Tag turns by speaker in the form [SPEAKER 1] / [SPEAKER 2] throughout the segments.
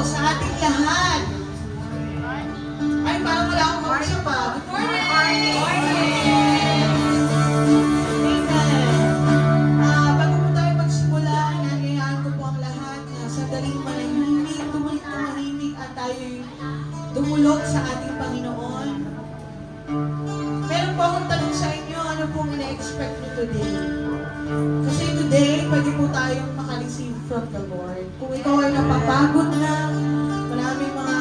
[SPEAKER 1] sa ating lahat. Ay, parang wala akong kausap pa. Good morning! Amen. Bago po tayo magsimula, nangyayaan ko po ang lahat na sandaling manahimik, tumahimik at tayo'y dumulog sa ating Panginoon. Meron po akong tanong sa inyo, ano pong ina-expect nyo today? Kasi today, pwede po tayong makareceive from the Lord. Kung ikaw ay napapagod na, maraming mga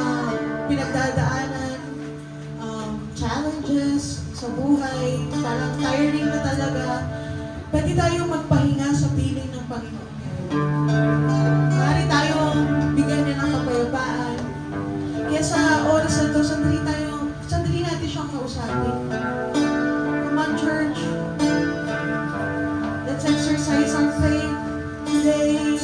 [SPEAKER 1] pinagdadaanan, challenges sa buhay, parang tiring na talaga, pwede tayong magpahinga sa piling ng Panginoon ngayon. Maaari tayong bigyan niya ng kapayapaan. Kaya sa oras na ito, sandali natin siyang kausapin. Come on, church. Let's exercise our faith today.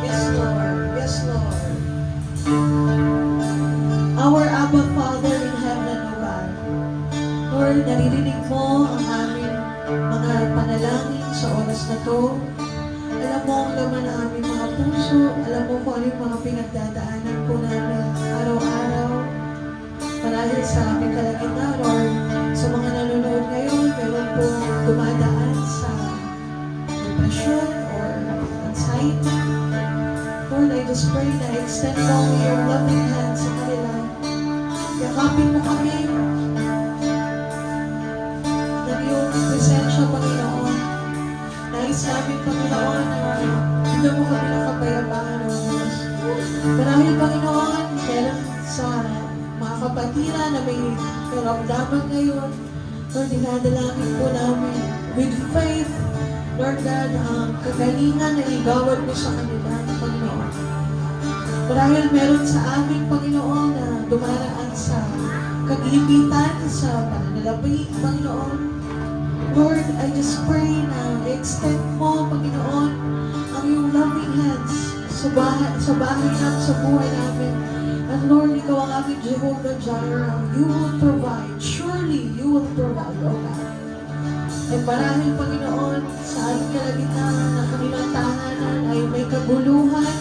[SPEAKER 1] Yes, Lord. Yes, Lord. Our Abba Father in heaven, O God. Lord, naririnig mo ang aming mga panalangin sa oras na to. Alam mo ang laman ng aming mga puso. Alam mo kung ano yung mga pinagdadaanan po namin araw-araw. Marahil sa aming kalagitnaan, Lord, sa mga nanonood ngayon, meron po dumadaan sa depression or anxiety. Lord, I just pray na extend mo your loving hands sa kanila. Yakapin mo kami ng iyong presensya, Panginoon. Nais namin, Panginoon, na bigyan mo kami ng kapayapaan, O Diyos. Marahil, Panginoon, meron sa mga kapatiran na may karamdaman ngayon. Lord, dinadalangin po namin with faith, Lord God, ang kagalingan na igawad mo sa kanila, Panginoon. Marahil meron sa aming Panginoon na dumaraan sa kagipitan, sa pananalapi, Panginoon. Lord, I just pray na extend mo, Panginoon, ang iyong loving hands sa bahay namin, sa buhay namin. And Lord, ikaw ang aming Jehovah Jireh. You will provide. Surely, you will provide, O God. At marahil, Panginoon, sa aming kalagitnaan na kanilang tahanan ay may kaguluhan.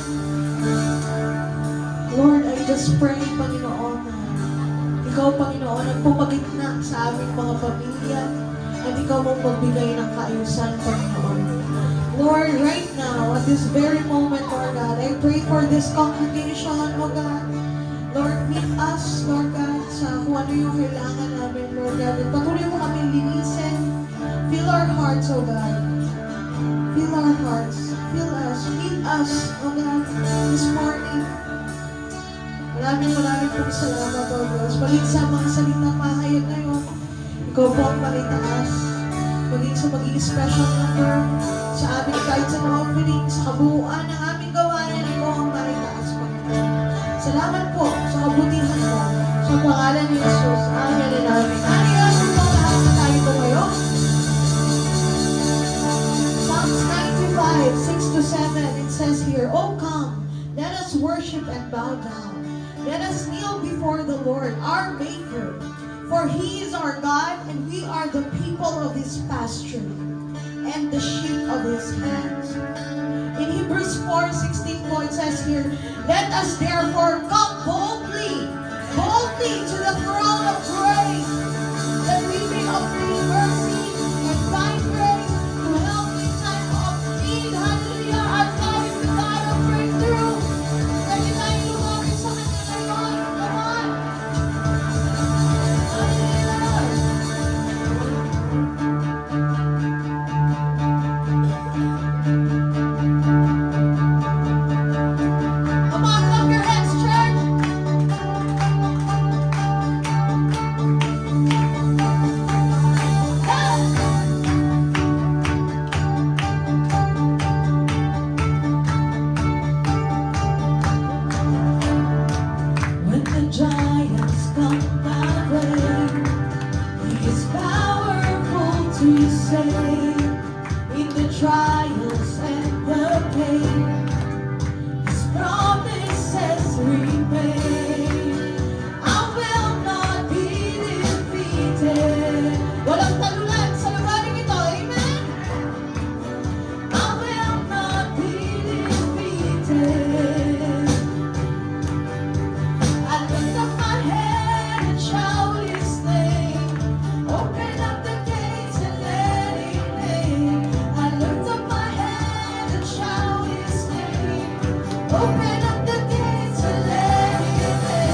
[SPEAKER 1] Lord, I just pray, Panginoon, na ikaw, Panginoon, ang pumagitna sa aming mga pamilya at ikaw mong magbigay ng kaayusan, Panginoon. Lord, right now, at this very moment, Lord God, I pray for this congregation, O God. Lord, meet us, Lord God, sa kung ano yung kailangan namin, Lord God. At patuloy mo kami linisin. Fill our hearts, O God. Fill our hearts. Fill us. Meet us, O God, this morning. Maraming pong salamat, O Diyos. Maging sa mga salitang mahayag ngayon, ikaw po ang malitaas. Maging sa maging special number sa aming tithes and offering, sa kabuuan ng aming gawain, ikaw ang malitaas, Panginoon. Salamat po sa kabutihan mo. Sa pangalan ni Jesus. Amen and amen. Amen po lahat na tayo po ngayon. Psalms 95:6-7, it says here, "O come, let us worship and bow down. Let us kneel before the Lord, our Maker. For He is our God, and we are the people of His pasture, and the sheep of His hands." In Hebrews 4:16, it says here, "Let us therefore come boldly to the throne of grace, that we may obtain mercy and find grace to help in time of need." Hallelujah! Our God is the God of breakthrough. Pwede tayo lumapit sa Kanya ngayon. Come on! Hallelujah! Come on, clap your hands, church! When the giants come my way, He is powerful to save. In the the trials and the pain, His promises remain. I will not be defeated. Walang talunan sa lugaring ito, amen? I will not be defeated. I lift up my head and shout His name. Open up the gates and let Him in. I lift up my head and shout His name. Open up the gates and let Him in.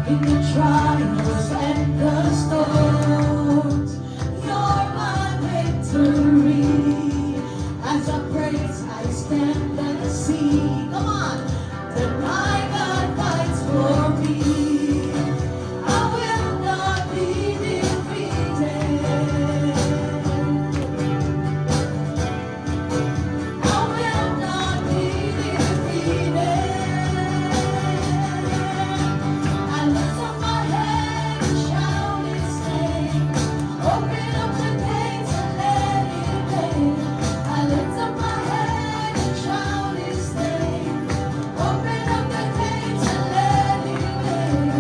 [SPEAKER 1] In the trials and the storms, You're my victory. As I praise, I stand and see. Come on, that my God fights for me. I will not be defeated. I will not be defeated. I lift up my head and shout His name. Open up the gates and let Him in. I lift up my head and shout His name. Open up the gates and let Him in.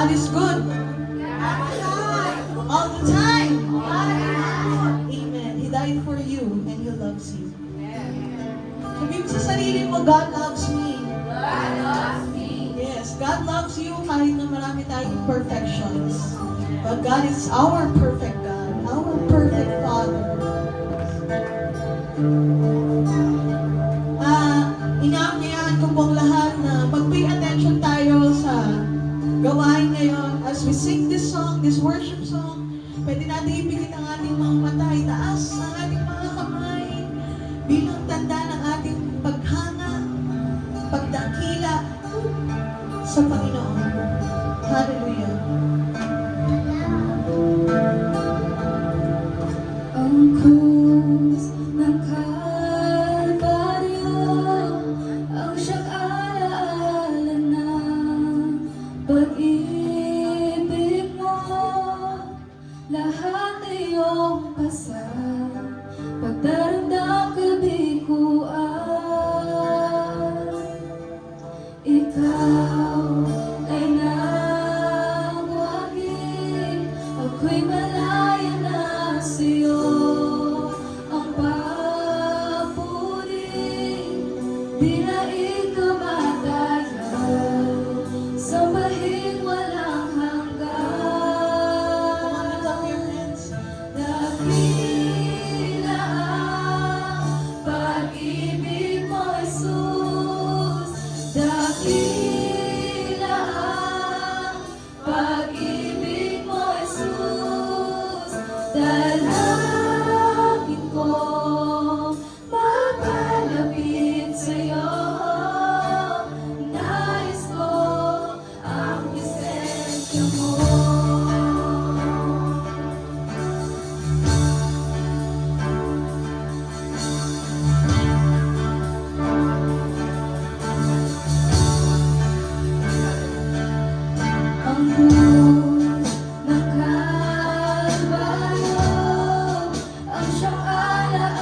[SPEAKER 1] God is good. All the time. Amen. He died for you and He loves you. Sabihin mo sa sarili mo, God loves me. Yes, God loves you kahit na marami tayong imperfections. But God is our perfect God, our perfect Father. Inaanyayahan ko pong lahat na mag-pay attention tayo sa gawain ngayon. As we sing this song, this worship song, pwede natin ipikit ang ating mga mata, itaas ang ating mga kamay bilang tanda ng ating paghanga, pagdakila sa Panginoon. Hallelujah.
[SPEAKER 2] Ang krus ng Kalbaryo, ang siyang alaala ng pag-ibig mo. Lahat ay iyong pasal, pagdaramdam kabiguan. Ikaw ay nagwagi, ako'y malaya na sa'yo. Ang papuri, di na ikaw matagal, sambahin walang hanggan.
[SPEAKER 1] Lift up your hands.
[SPEAKER 2] Dakila ang pag-ibig mo, Jesus. Dakila ang pag-ibig mo, Jesus. Dalangin ko, mapalapit sa'yo. Nais ko ang presensya mo. Ang krus ng Kalbaryo, ang siyang alaala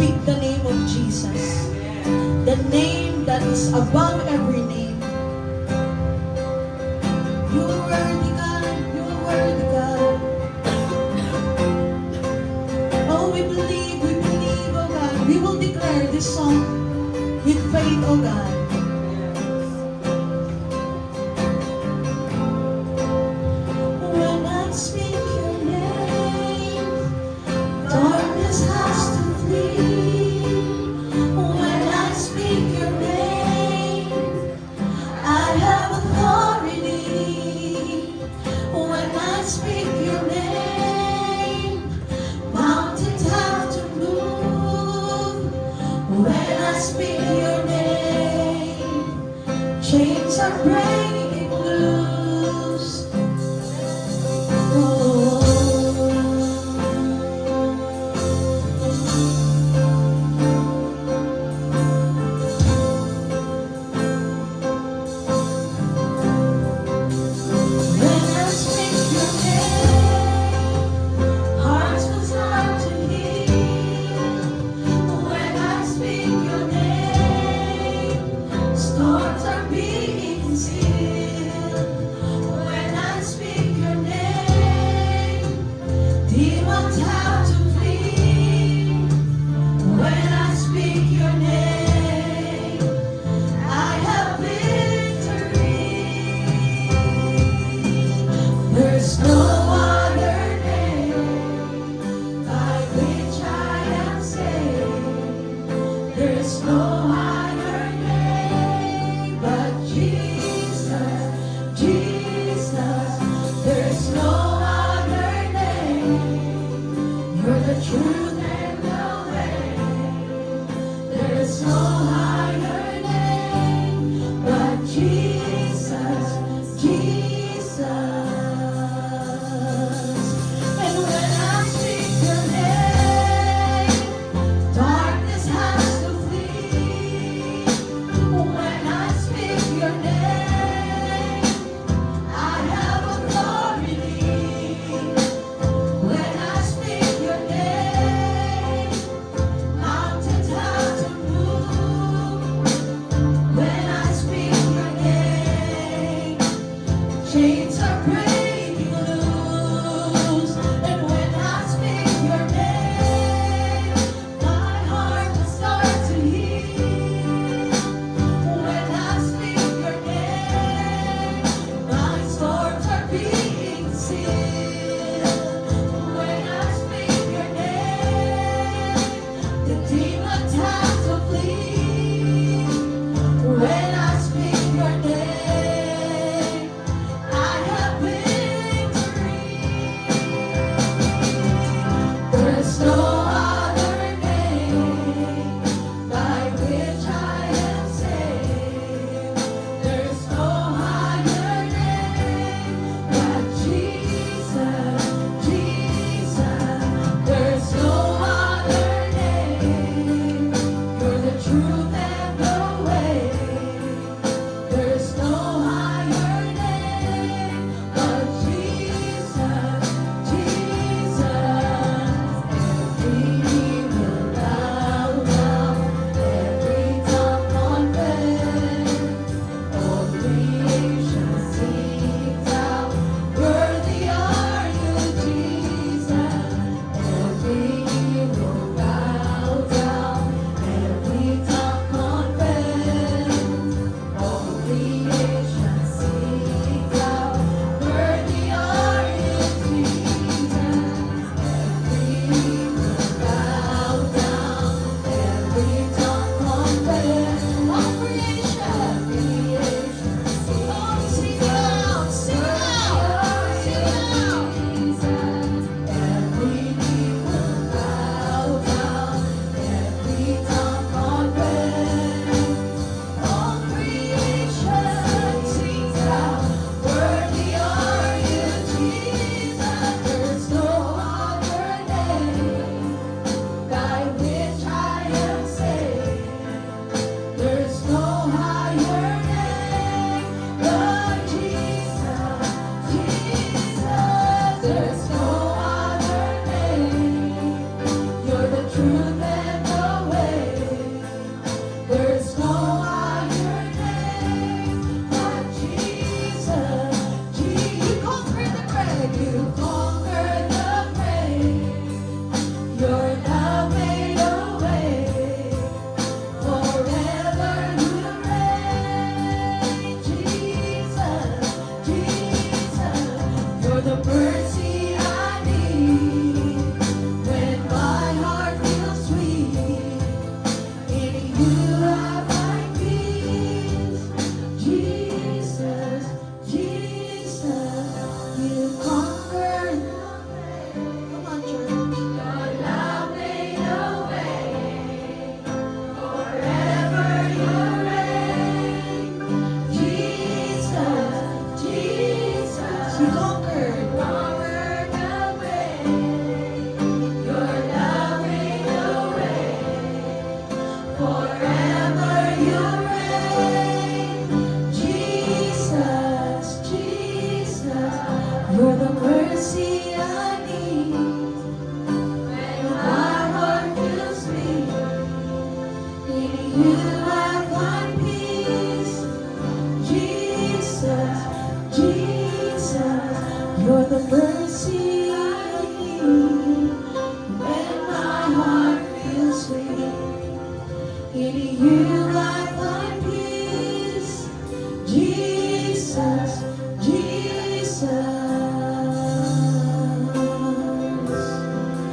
[SPEAKER 1] speak the name of Jesus, the name that is above every name. You are worthy, God. You are worthy, God. Oh, we believe, oh God. We will declare this song with faith, oh God. When I speak your name, darkness has to flee. When I speak your name, I have authority. When I speak your name, mountains have to move. When I speak your name, chains are breaking loose. Oh. When I speak your name, hearts will start to heal. When I speak your name, storms are being still. When I speak your name, demons have to flee. When I speak your name, I have victory. There's no other name by which I am saved. There's no other name but Jesus, Jesus. There's no other name. You're the truth and the way. There's no higher name but Jesus, Jesus. And when I speak your name, darkness has to flee. In you I find peace. Jesus, Jesus, you're the mercy I need when my heart feels weak. In you I find peace. Jesus, Jesus.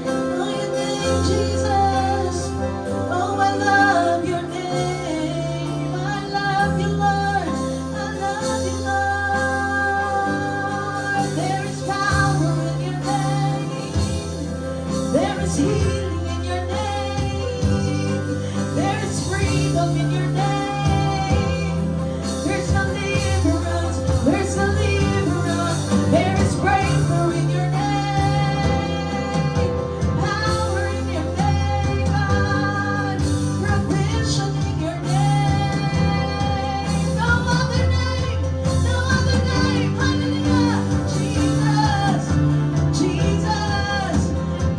[SPEAKER 1] Oh, your name, Jesus. Oh, I love your name. I love you, Lord. I love you, Lord. There is power in your name. There is healing in your name. There is freedom in your name. There's deliverance. There's deliverance. There is breakthrough in your name. Power in your name, God. Provision in your name. No other name. No other name. Hallelujah. Jesus. Jesus.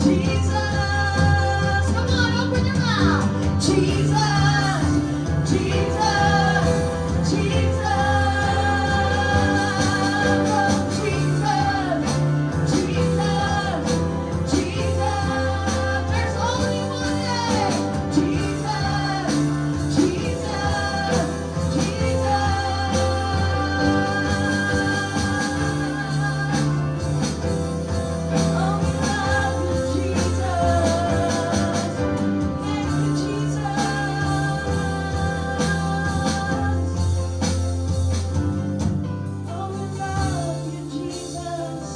[SPEAKER 1] Jesus. Come on, open your mouth. Jesus. Jesus. Jesus. Jesus. Jesus. There's only one name. Jesus. Jesus. Oh, we love you, Jesus. Thank you, Jesus. Oh, we love you, Jesus.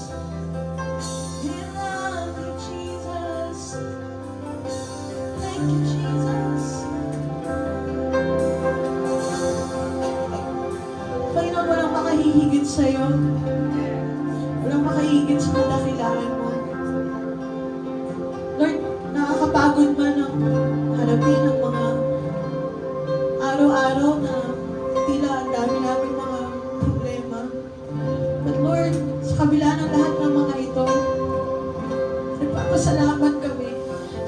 [SPEAKER 1] We love you, Jesus. Thank you, Jesus. Panginoon, walang makahihigit sa'yo. Walang makahihigit sa kadakilaan mo. Lord, nakakapagod man ang harapin ang mga araw-araw na tila ang dami namin mga problema. But Lord, sa kabila ng lahat ng mga ito, nagpapasalamat kami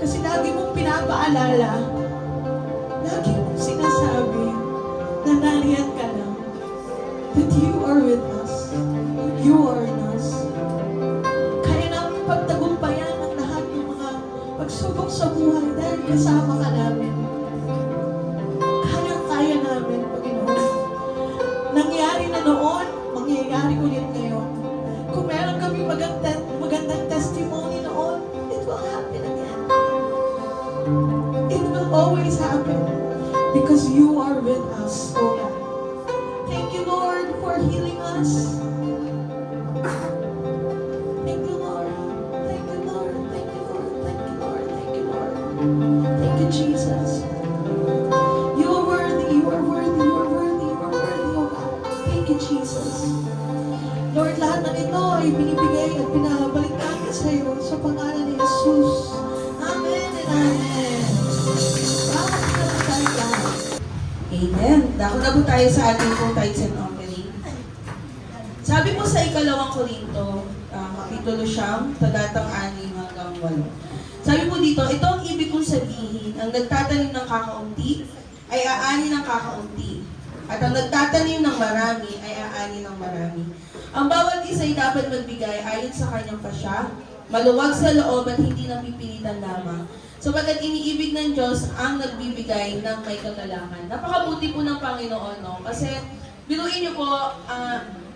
[SPEAKER 1] kasi lagi mong pinapaalala, lagi mong sinasabi na nariyan ka lang. That you are with us. You are in us. Kaya namin pagtagumpayan ang lahat ng mga pagsubok sa buhay dahil kasama ka namin. Kaya namin, Panginoon. Nangyari na noon, mangyayari ulit ngayon. Kung meron kami magandang testimony noon, it will happen again. It will always happen because you are with us, O God. Thank you, Lord, for healing us. Thank you, Lord. Thank you, Lord. Thank you, Lord. Thank you, Lord. Thank you, Lord. Thank you, Jesus. You are worthy. You are worthy. You are worthy. You are worthy, O God. Thank you, Jesus. Lord, lahat ng ito ay binibigay at pinabalik namin sa iyo sa pangalan ni Jesus. Amen and amen. Bawat na lang tayo lahat.
[SPEAKER 3] Amen. Dako na po tayo sa ating po tithes and offering. Sabi po sa ikalawang Korinto, Kapitulo 9, talatang 6 hanggang 8. Sabi po dito, ito ang ibig kong sabihin, ang nagtatanim ng kakaunti ay aani ng kakaunti. At ang nagtatanim ng marami ay aani ng marami. Ang bawat isa ay dapat magbigay ayon sa kanyang pasya, maluwag sa loob at hindi napipilitan lamang. Sapagkat iniibig ng Diyos ang nagbibigay ng may kagalakan. Napakabuti po ng Panginoon, no? Kasi, biruin niyo po,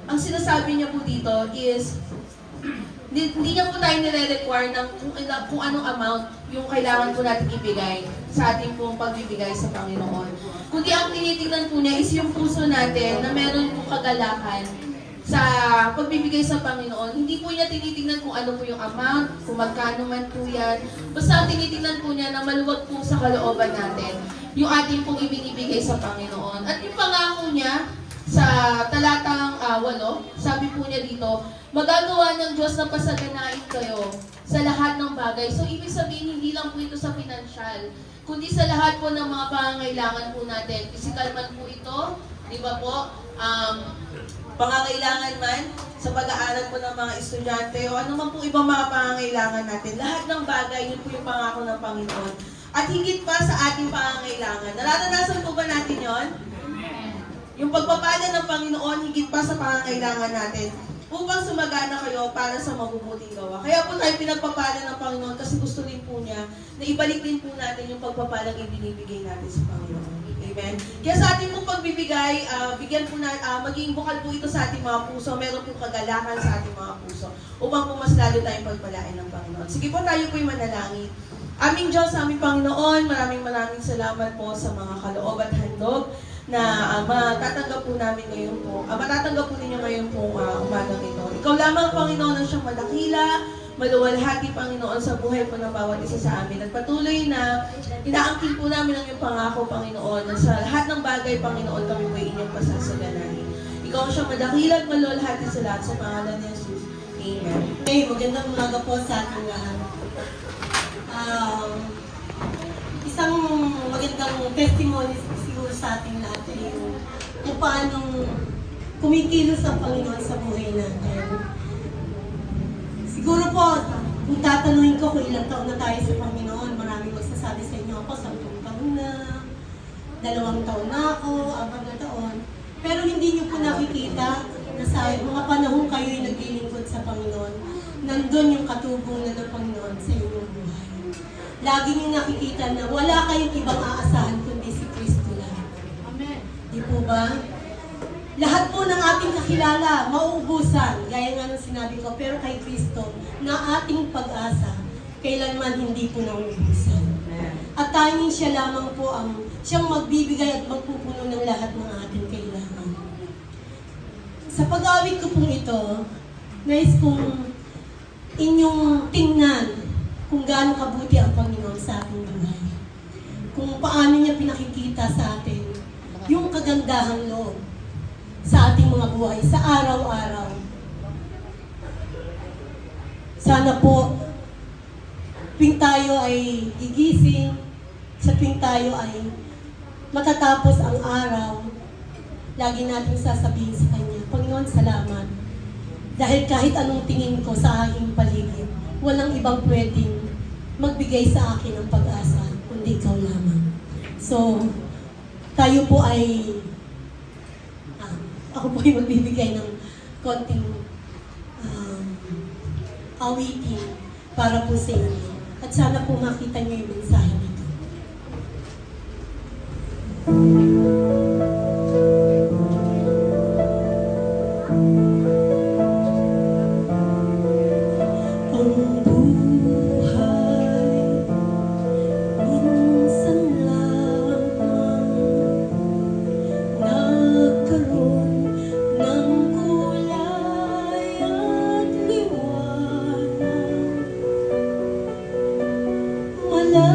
[SPEAKER 3] ang sinasabi niya po dito is, hindi niya po tayo nire-require ng kung anong amount yung kailangan po natin ibigay sa ating pong pagbibigay sa Panginoon. Kundi ang tinitingnan po niya is yung puso natin na meron po kagalakan sa pagbibigay sa Panginoon. Hindi po niya tinitingnan kung ano po yung amount, kung magkano man po yan. Basta ang tinitingnan po niya na maluwag po sa kalooban natin yung ating pong ibinibigay sa Panginoon. At yung pangako niya sa talatang 8, sabi po niya dito, magagawa ng Diyos na pasaganain kayo sa lahat ng bagay. So, ibig sabihin, hindi lang po ito sa financial, kundi sa lahat po ng mga pangangailangan po natin. Physical man po ito, di ba po? Pangangailangan man sa pag-aaral po ng mga estudyante o ano man po ibang mga pangangailangan natin. Lahat ng bagay, yun po yung pangako ng Panginoon. at higit pa sa ating pangangailangan. Nararanasan po ba natin yon? Yung pagpapala ng Panginoon, higit pa sa pangangailangan natin, upang sumagana kayo para sa mabubuting gawa. Kaya po tayo pinagpapala ng Panginoon kasi gusto rin po niya na ibalik din po natin yung pagpapalang ibinibigay natin sa Panginoon. Amen? Kaya sa ating pong pagbibigay, bigyan po na, maging bukal po ito sa ating mga puso, meron po kagalakan sa ating mga puso, upang po mas lalo tayong pagpalain ng Panginoon. Sige po, tayo po'y manalangin. Aming Diyos, aming Panginoon, maraming salamat po sa mga kaloob at handog na matatanggap po namin ngayon po, matatanggap po ninyo ngayon po umagang ito. Ikaw lamang, Panginoon, ang siyang madakila, maluwalhati, Panginoon, sa buhay po ng bawat isa sa amin. At patuloy na inaangkin po namin ang iyong pangako, Panginoon, na sa lahat ng bagay, Panginoon, kami po inyong pasasaganahin. Ikaw ang siyang madakila at maluwalhati sa lahat sa pangalan ni Jesus. Amen.
[SPEAKER 4] Okay, magandang umaga po sa ating lahat. Isang magandang testimony siguro sa ating lahat ay yung kung paano kumikilos ang Panginoon sa buhay natin. Siguro po, kung tatanungin ko kung ilang taon na tayo sa Panginoon, maraming magsasabi sa inyo ako, 10 taon na, 2 taon na ako, 4 na taon. Pero hindi niyo po nakikita na sa mga panahon kayo'y naglilingkod sa Panginoon, nandun yung katubong na ng Panginoon sa inyong buhay. Lagi niyo nakikita na wala kayong ibang aasahan kundi si Kristo lang.
[SPEAKER 2] Amen.
[SPEAKER 4] Di po ba? Lahat po ng ating kakilala, mauubusan, gaya nga ng sinabi ko, pero kay Kristo, na ating pag-asa, kailanman hindi po nauubusan. At tanging siya lamang po ang siyang magbibigay at magpupuno ng lahat ng ating kailangan. Sa pag-awit ko pong ito, nais kong inyong tingnan kung gaano kabuti ang Panginoon sa ating buhay. Kung paano niya pinakikita sa atin yung kagandahang loob sa ating mga buhay, sa araw-araw. Sana po, tuwing tayo ay gigising, sa tuwing tayo ay matatapos ang araw, lagi nating sasabihin sa Kanya, Panginoon, salamat. Dahil kahit anong tingin ko sa aking paligid, walang ibang pwedeng magbigay sa akin ng pag-asa, kundi ikaw lamang. So, tayo po ay, ako po ay magbibigay ng konting awitin para po sa inyo. At sana po makita niyo yung mensahe nito. Ang buhay minsan lamang nagkaroon ng kulay at liwanag. Wala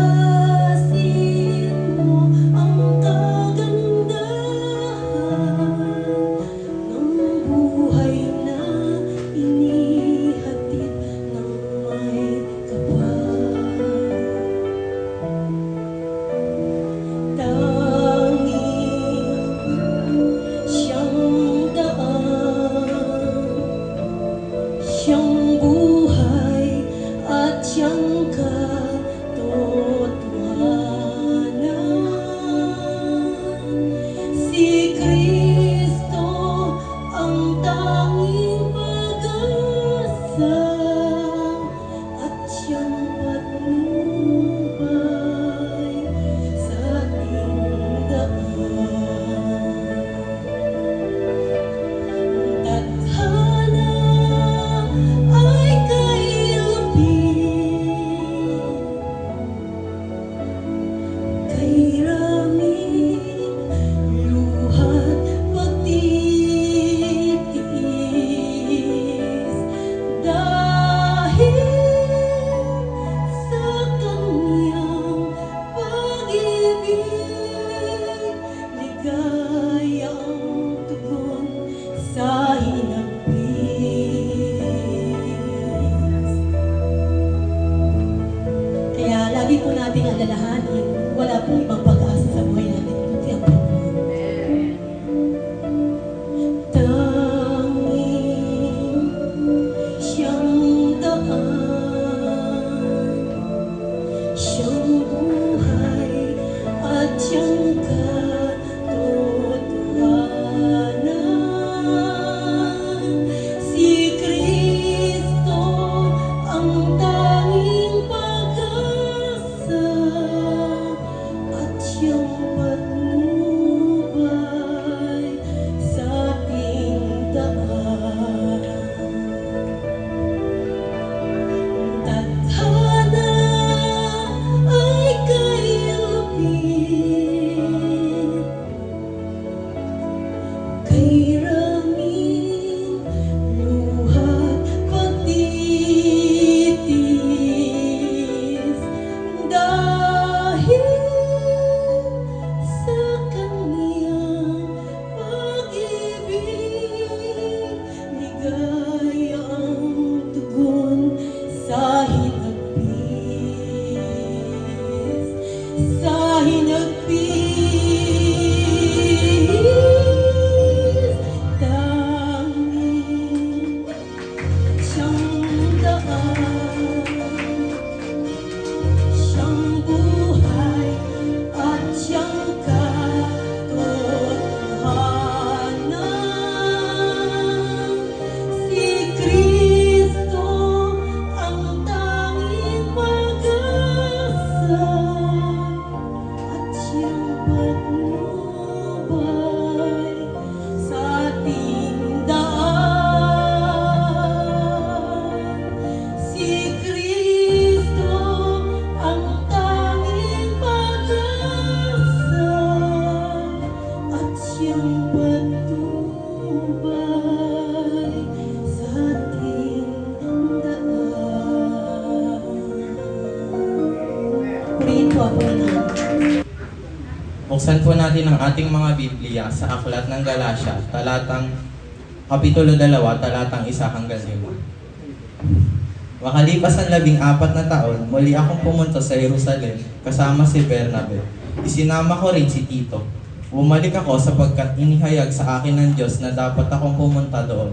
[SPEAKER 3] iyong patnubay sa ating daan.
[SPEAKER 4] Purihin po ang Panginoon.
[SPEAKER 5] Buksan po natin ang ating mga Biblia sa Aklat ng Galacia, Kapitulo 2, talatang 1 hanggang 5. Makalipas ang 14 na taon, muli akong pumunta sa Jerusalem kasama si Bernabe. Isinama ko rin si Tito. Bumalik ako sapagkat inihayag sa akin ng Diyos na dapat akong pumunta doon.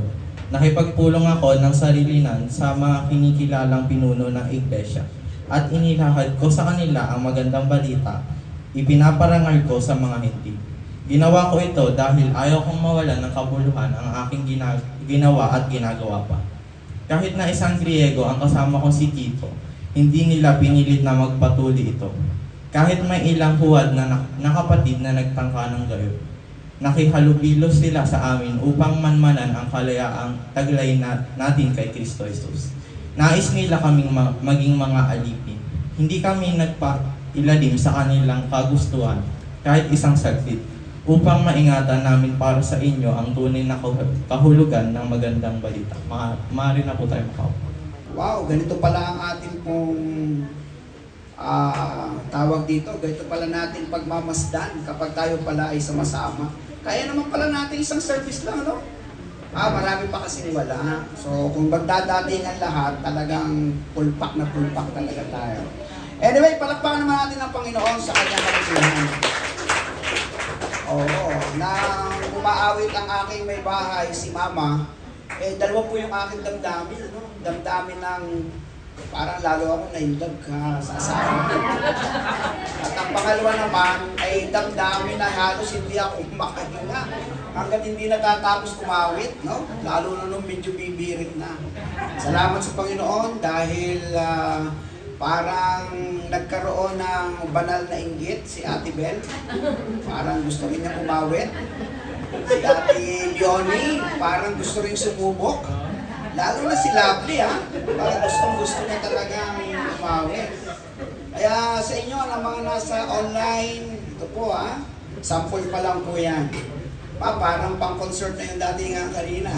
[SPEAKER 5] Nakipagpulong ako ng sarilinan sa mga kinikilalang pinuno ng iglesia at inilahad ko sa kanila ang magandang balita. Ipinaparangal ko sa mga hindi. Ginawa ko ito dahil ayaw kong mawalan ng kabuluhan ang aking ginawa at ginagawa pa. Kahit na isang Griego ang kasama ko si Tito, hindi nila pinilit na magpatuloy ito. Kahit may ilang huwad na kapatid na nagtangka ng gayo, nakihalubilo sila sa amin upang manmanan ang kalayaang taglay natin kay Kristo Jesus. Nais nila kaming maging mga alipin. Hindi kami nagpailalim sa kanilang kagustuhan kahit isang saglit, upang maingatan namin para sa inyo ang tunay na kahulugan ng magandang balita. Maaari na po tayo makaupo.
[SPEAKER 6] Wow, ganito pala ang ating pong tawag dito. Ganito pala natin pagmamasdan kapag tayo pala ay sama-sama. Kaya naman pala natin isang service lang, no? Marami pa kasing wala. So, kung magdadatingan lahat, talagang pulpak na pulpak talaga tayo. Anyway, palakpakan naman natin ang Panginoon sa kanyang kabutihan. Oo, nang umaawit ang aking may bahay, si Mama, dalawa po yung aking damdamin, ano? Damdamin ng parang lalo ako naindag sa asawa. At ang pangalawa naman ay damdamin na halos hindi ako makahinga hanggang hindi natatapos kumawit, no? Lalo na nung medyo bibirit na. Salamat sa Panginoon dahil parang nagkaroon ng banal na inggit si Ate Bel. Parang gusto rin niya kumawit. Si Ate Leonie, parang gusto rin sumubok. Lalo na si Lovely, parang gusto niya talagang kumawit. Kaya sa inyo, ang mga nasa online, ito po sample pa lang po yan. Parang pang-concert na yung dating kanina.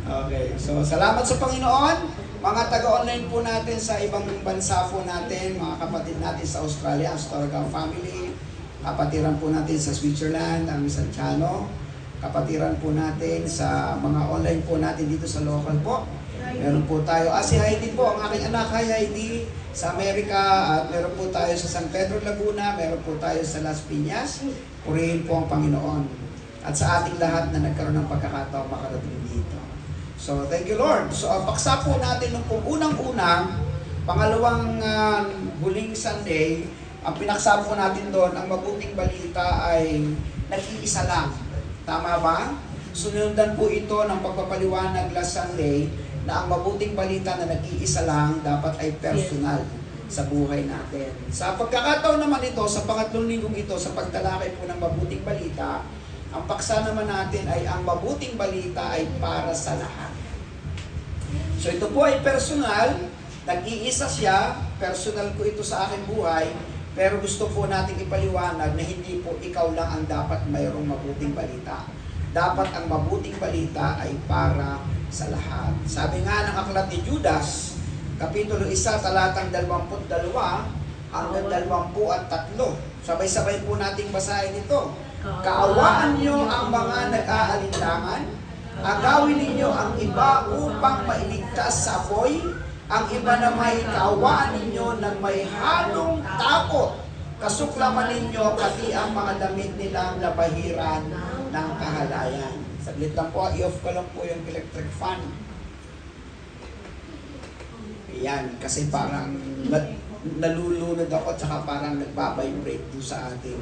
[SPEAKER 6] Okay, so salamat sa Panginoon. Mga taga-online po natin sa ibang bansa po natin, mga kapatid natin sa Australia, Astorga family, kapatiran po natin sa Switzerland, ang Santiano, kapatiran po natin sa mga online po natin dito sa local po. Meron po tayo, si Heidi po, ang aking anak, hi Heidi, sa Amerika, at meron po tayo sa San Pedro, Laguna, meron po tayo sa Las Piñas. Purihin po ang Panginoon. At sa ating lahat na nagkaroon ng pagkakataon makarating dito. So, thank you Lord. So, paksa po natin nung unang-una, pangalawang huling Sunday, ang pinaksa po natin doon, ang mabuting balita ay nag-iisa lang. Tama ba? Sunundan po ito ng pagpapaliwanag last Sunday na ang mabuting balita na nag-iisa lang dapat ay personal sa buhay natin. Sa pagkakataon naman ito, sa pangatlong linggong ito, sa pagtalakay po ng mabuting balita, ang paksa naman natin ay ang mabuting balita ay para sa lahat. So ito po ay personal, nag-iisa siya, personal ko ito sa aking buhay, pero gusto po natin ipaliwanag na hindi po ikaw lang ang dapat mayroong mabuting balita. Dapat ang mabuting balita ay para sa lahat. Sabi nga ng aklat ni Judas, Kapitulo 1, talatang 22 hanggang 23. Sabay-sabay po nating basahin ito. Kaawaan niyo ang mga nag-aalinlangan, agawin ninyo ang iba upang mailigtas sa apoy, ang iba na may kaawaan ninyo ng may halong takot, kasuklaman ninyo pati ang mga damit nilang nabahiran ng kahalayan. Saglit lang po, i-off ko lang po yung electric fan. Ayan, kasi parang nalulunod ako at saka parang nagbabibrate doon sa ating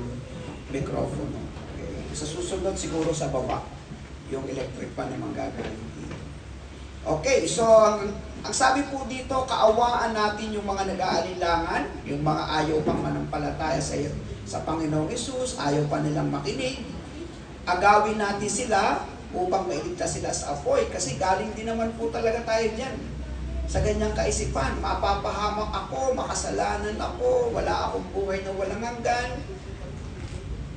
[SPEAKER 6] mikropono. Okay. Sa susunod siguro sa baba, yung electric fan naman gagaling dito. Okay, so ang sabi po dito, kaawaan natin yung mga nag-aalilangan, yung mga ayaw pang manampalataya sa Panginoong Hesus, ayaw pa nilang makinig. Agawin natin sila upang mailigtas sila sa apoy kasi galing din naman po talaga tayo dyan. Sa ganyang kaisipan, mapapahamak ako, makasalanan ako, wala akong buhay na walang hanggan.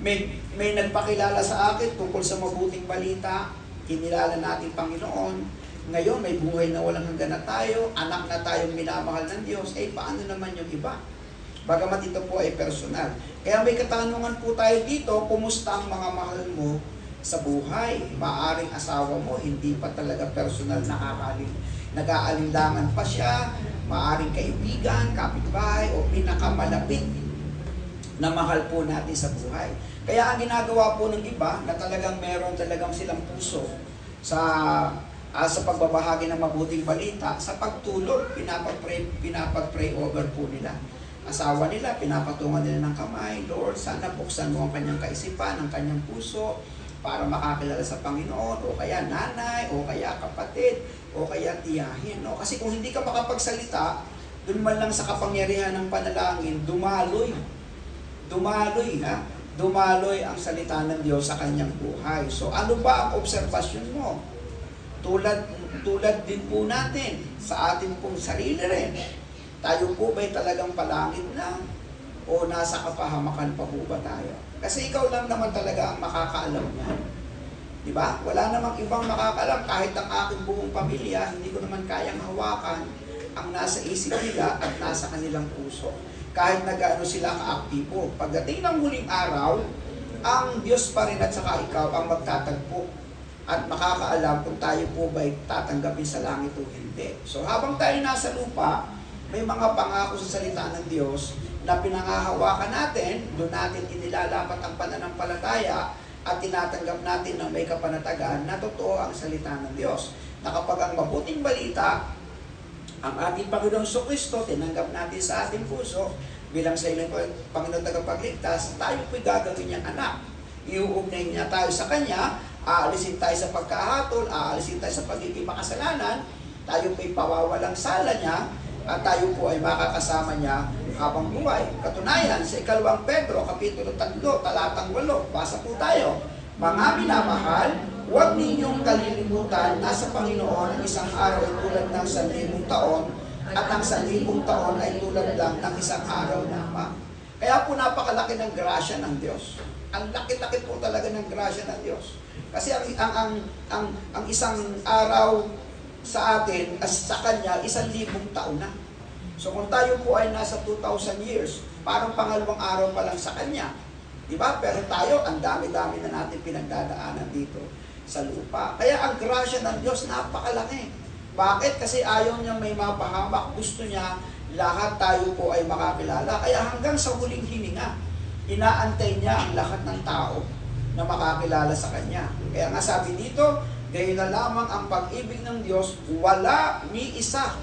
[SPEAKER 6] May nagpakilala sa akin tungkol sa mabuting balita. Kinilala natin Panginoon. Ngayon, may buhay na walang hanggan na tayo. Anak na tayong minamahal ng Diyos. Paano naman yung iba? Bagamat ito po ay personal. Kaya may katanungan po tayo dito, kumusta ang mga mahal mo sa buhay? Maaring asawa mo, hindi pa talaga personal nag-aalinlangan pa siya. Maaring kaibigan, kapitbahay, o pinakamalapit na mahal po natin sa buhay. Kaya ang ginagawa po ng iba, na talagang meron talagang silang puso sa pagbabahagi ng mabuting balita, sa pagtulog, pinapag-pray over po nila. Asawa nila, pinapatungan nila ng kamay, Lord, sana buksan mo ang kanyang kaisipan, ang kanyang puso, para makakilala sa Panginoon, o kaya nanay, o kaya kapatid, o kaya tiyahin. No? Kasi kung hindi ka makapagsalita, dun man lang sa kapangyarihan ng panalangin, dumaloy ang salita ng Diyos sa kanyang buhay. So ano ba ang obserbasyon mo? Tulad din po natin sa ating pong sarili rin. Tayo po ba'y talagang palangit na? O nasa kapahamakan pa po ba tayo? Kasi ikaw lang naman talaga ang makakaalam niyan. Diba? Wala namang ibang makakaalam. Kahit ang aking buong pamilya, hindi ko naman kayang hawakan ang nasa isip nila at nasa kanilang puso. Kahit nag-ano sila kaaktibo. Pagdating ng huling araw, ang Diyos pa rin at saka ikaw ang magtatagpo at makakaalam kung tayo po ba'y tatanggapin sa langit o hindi. So habang tayo nasa lupa, may mga pangako sa salita ng Diyos na pinangahawakan natin, doon natin inilalapat ang pananampalataya at tinatanggap natin na may kapanatagan na totoo ang salita ng Diyos. Na kapag ang mabuting balita, ang ating Panginoong Kristo, tinanggap natin sa ating puso bilang sa ilang Panginoon tagapagligtas, tayo po'y gagawin niyang anak. Iuugnay niya tayo sa Kanya, aalisin tayo sa pagkahatol, aalisin tayo sa pagiging makasalanan, tayo po'y pawawalang sala niya, at tayo po ay makakasama niya habang buhay. Katunayan, sa 2 Pedro, Kapitulo 3, talatang 8, basa po tayo. Mga minamahal, huwag ninyong kalilimutan na sa Panginoon ang isang araw ay tulad ng 1,000 taon at ang 1,000 taon ay tulad lang ng isang araw lamang. Kaya po napakalaki ng grasya ng Diyos. Ang laki-laki po talaga ng grasya ng Diyos. Kasi ang isang araw sa atin, sa Kanya, 1,000 taon na. So kung tayo po ay nasa 2,000 years, parang pangalawang araw pa lang sa Kanya. Diba? Pero tayo, ang dami-dami na natin pinagdadaanan dito sa lupa. Kaya ang grasya ng Diyos napakalaki. Bakit? Kasi ayaw niya may mapahamak. Gusto niya lahat tayo po ay makakilala. Kaya hanggang sa huling hininga, inaantay niya ang lahat ng tao na makakilala sa Kanya. Kaya nga sabi dito, gayon na lamang ang pag-ibig ng Diyos, wala ni isa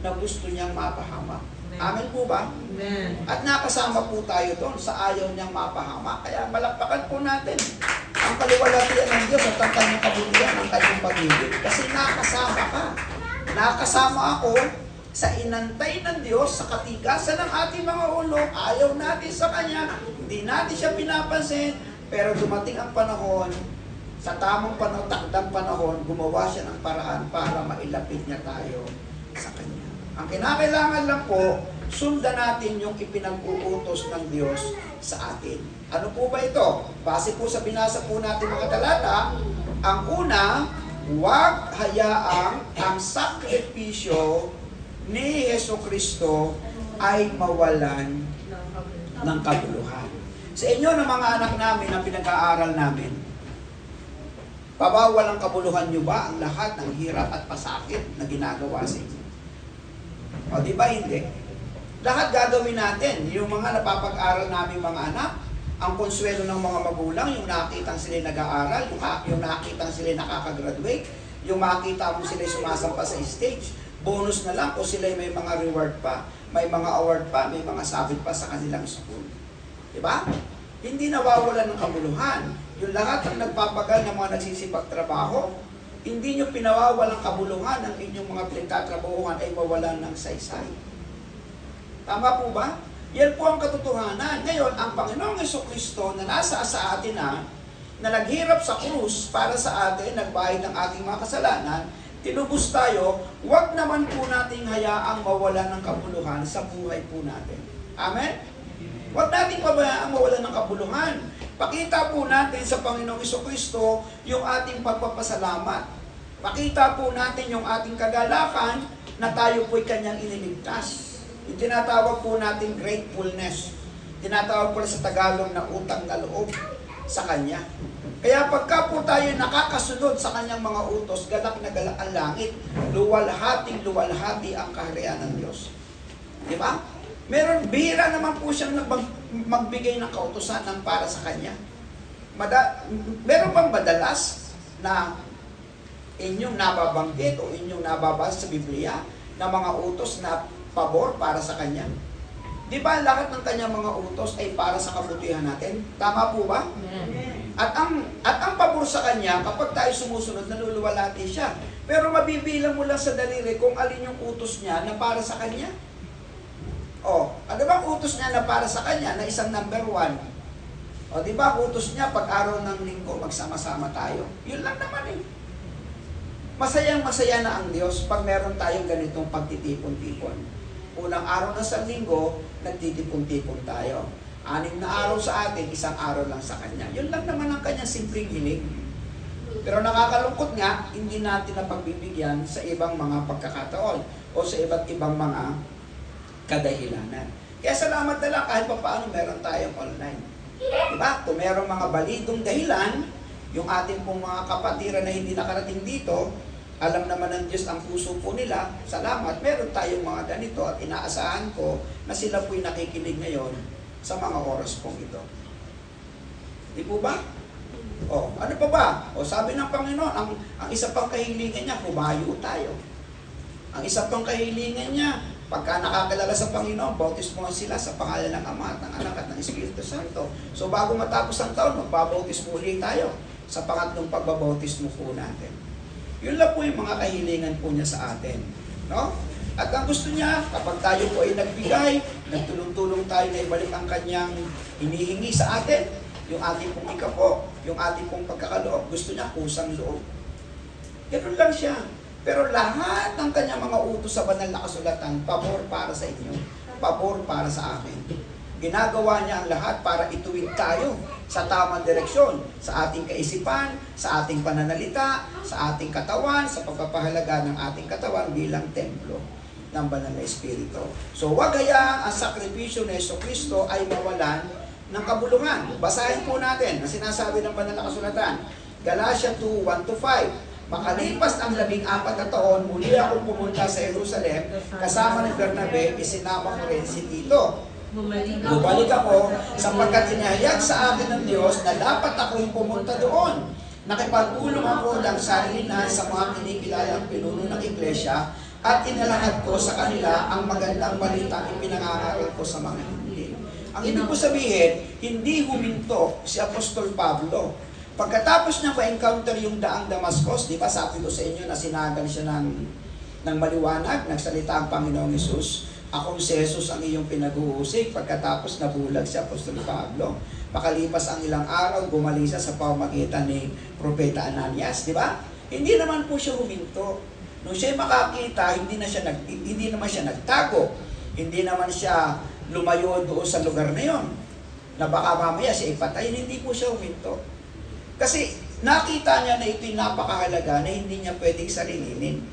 [SPEAKER 6] na gusto niyang mapahamak. Amen po ba?
[SPEAKER 1] Amen.
[SPEAKER 6] At nakasama po tayo doon sa ayaw niyang mapahamak. Kaya malakpakan po natin ang kaliwalatian ng Diyos at ang kanyang kabutihan, ang kanyang pag-ibig. Kasi nakasama ka. Nakasama ako sa inantay ng Diyos, sa katigasan ng ating mga ulo. Ayaw natin sa Kanya. Hindi natin siya pinapansin. Pero dumating ang panahon, sa tamang panahon, takdang panahon, gumawa siya ng paraan para mailapit niya tayo sa Kanya. Ang kinakailangan lang po, sundan natin yung ipinag-uutos ng Diyos sa atin. Ano po ba ito? Base po sa binasa po natin mga talata, ang una, huwag hayaang ang sakripisyo ni Jesucristo ay mawalan ng kabuluhan. Sa inyo ng mga anak namin na pinag-aaral namin, pabawal ang kabuluhan nyo ba ang lahat ng hirap at pasakit na ginagawa sa inyo? O di ba hindi? Lahat gagawin natin. Yung mga napapag-aral namin mga anak, ang konsuelo ng mga magulang, yung nakitang sila nag-aaral, yung nakitang sila nakakagraduate, yung makita mo sila sumasampa sa stage, bonus na lang o sila may mga reward pa, may mga award pa, may mga sabit pa sa kanilang school. Diba? Hindi nawawalan ng kabuluhan. Yung lahat ng nagpapagal ng mga nagsisipag trabaho, hindi nyo pinawawalang kabuluhan ng inyong mga pinagtatrabahuhan ay mawalan ng saysay. Tama po ba? Yan po ang katotohanan. Ngayon, ang Panginoong Jesucristo na nasa sa atin na naghirap sa krus para sa atin, nagbayad ng ating mga kasalanan, tinubos tayo, huwag naman po nating hayaang mawalan ng kabuluhan sa buhay po natin. Amen? Huwag nating pabayaang mawalan ng kabuluhan. Pakita po natin sa Panginoong Jesucristo yung ating pagpapasalamat. Pakita po natin yung ating kagalakan na tayo po'y kanyang iniligtas. Yung tinatawag po natin gratefulness. Tinatawag po sa Tagalog na utang na loob sa Kanya. Kaya pagka po tayo nakakasunod sa Kanyang mga utos, galak na galak ang langit, luwalhati ang kaharian ng Diyos. Di ba? Bihira naman po siyang magbigay ng kautusan ng para sa Kanya. Meron bang madalas na inyong nababanggit o inyong nababasa sa Biblia na mga utos na pabor para sa Kanya? Di ba lahat ng Kanyang mga utos ay para sa kabutihan natin? Tama po ba? At ang pabor sa Kanya, kapag tayo sumusunod, naluluwalhati siya. Pero mabibilang mo lang sa daliri kung alin yung utos niya na para sa Kanya. Ano bang utos niya na para sa Kanya na isang number 1? Di ba utos niya pag araw ng linggo, magsama-sama tayo? Yun lang naman eh. Masayang-masaya na ang Diyos pag meron tayong ganitong pagtitipon-tipon. Unang araw na sa linggo, nagtitipon-tipon tayo. 6 na araw sa atin, 1 araw lang sa Kanya. Yun lang naman ang Kanyang simpleng hiling. Pero nakakalungkot nga, hindi natin napagbibigyan sa ibang mga pagkakataon o sa iba't ibang mga kadahilanan. Kaya salamat na lang kahit pa paano meron tayong online. Diba? Kung merong mga balidong dahilan, yung ating pong mga kapatiran na hindi nakarating dito, alam naman ng Diyos ang puso po nila, salamat, meron tayong mga ganito at inaasahan ko na sila po'y nakikinig ngayon sa mga oras pong ito. Di po ba? Ano pa ba? Sabi ng Panginoon, ang isa pang kahilingan niya, humayo tayo. Ang isa pang kahilingan niya, pagka nakakilala sa Panginoon, bautismohan sila sa pangalan ng Ama at ng Anak at ng Espiritu Santo. So bago matapos ang taon, magbabautismo ulit tayo sa pangatlong pagbabautismo po natin. Yun lang po yung mga kahilingan po niya sa atin. No? At ang gusto niya, kapag tayo po ay nagbigay, nagtulong-tulong tayo na ibalik ang kanyang hinihingi sa atin, yung ating pong ikapo, yung ating pong pagkakaloob, gusto niya kusang loob. Ganun lang siya. Pero lahat ng kanyang mga utos sa banal na kasulatan, pabor para sa inyo, pabor para sa amin. Ginagawa niya ang lahat para ituwid tayo sa tamang direksyon, sa ating kaisipan, sa ating pananalita, sa ating katawan, sa pagpapahalaga ng ating katawan bilang templo ng banal na Espiritu. So wag hayaang ang sakripisyo ni Jesucristo ay mawalan ng kabuluhan. Basahin po natin ang sinasabi ng banal na kasulatan. Galatia 2:1-5. Makalipas ang 14 na taon, muli akong pumunta sa Jerusalem, kasama ni Bernabe, isinama ko rin si Tito. Bumalik ako sapagkat inihayag sa akin ng Diyos na dapat akong pumunta doon. Nakipagulong ako ng sarilinan sa mga kinikilalang pinuno ng iglesia at inalahad ko sa kanila ang magandang balita ang pinangangaral ko sa mga hindi. Ang ibig ko sabihin, hindi huminto si Apostol Pablo. Pagkatapos niya ma-encounter yung daang Damascus, di ba sabi ko sa inyo na sinagan siya ng maliwanag, nagsalita ang Panginoong Hesus, akong si Jesus ang iyong pinag-uusig. Pagkatapos nabulag si Apostol Pablo. Pakalipas ang ilang araw, gumaling siya sa pamamagitan ni Propeta Ananias, di ba? Hindi naman po siya huminto. Nung siya makakita, hindi naman siya nagtago. Hindi naman siya lumayo doon sa lugar na yon, na baka mamaya siya ipatayin. Hindi po siya huminto. Kasi nakita niya na ito'y napakahalaga na hindi niya pwedeng sarilinin.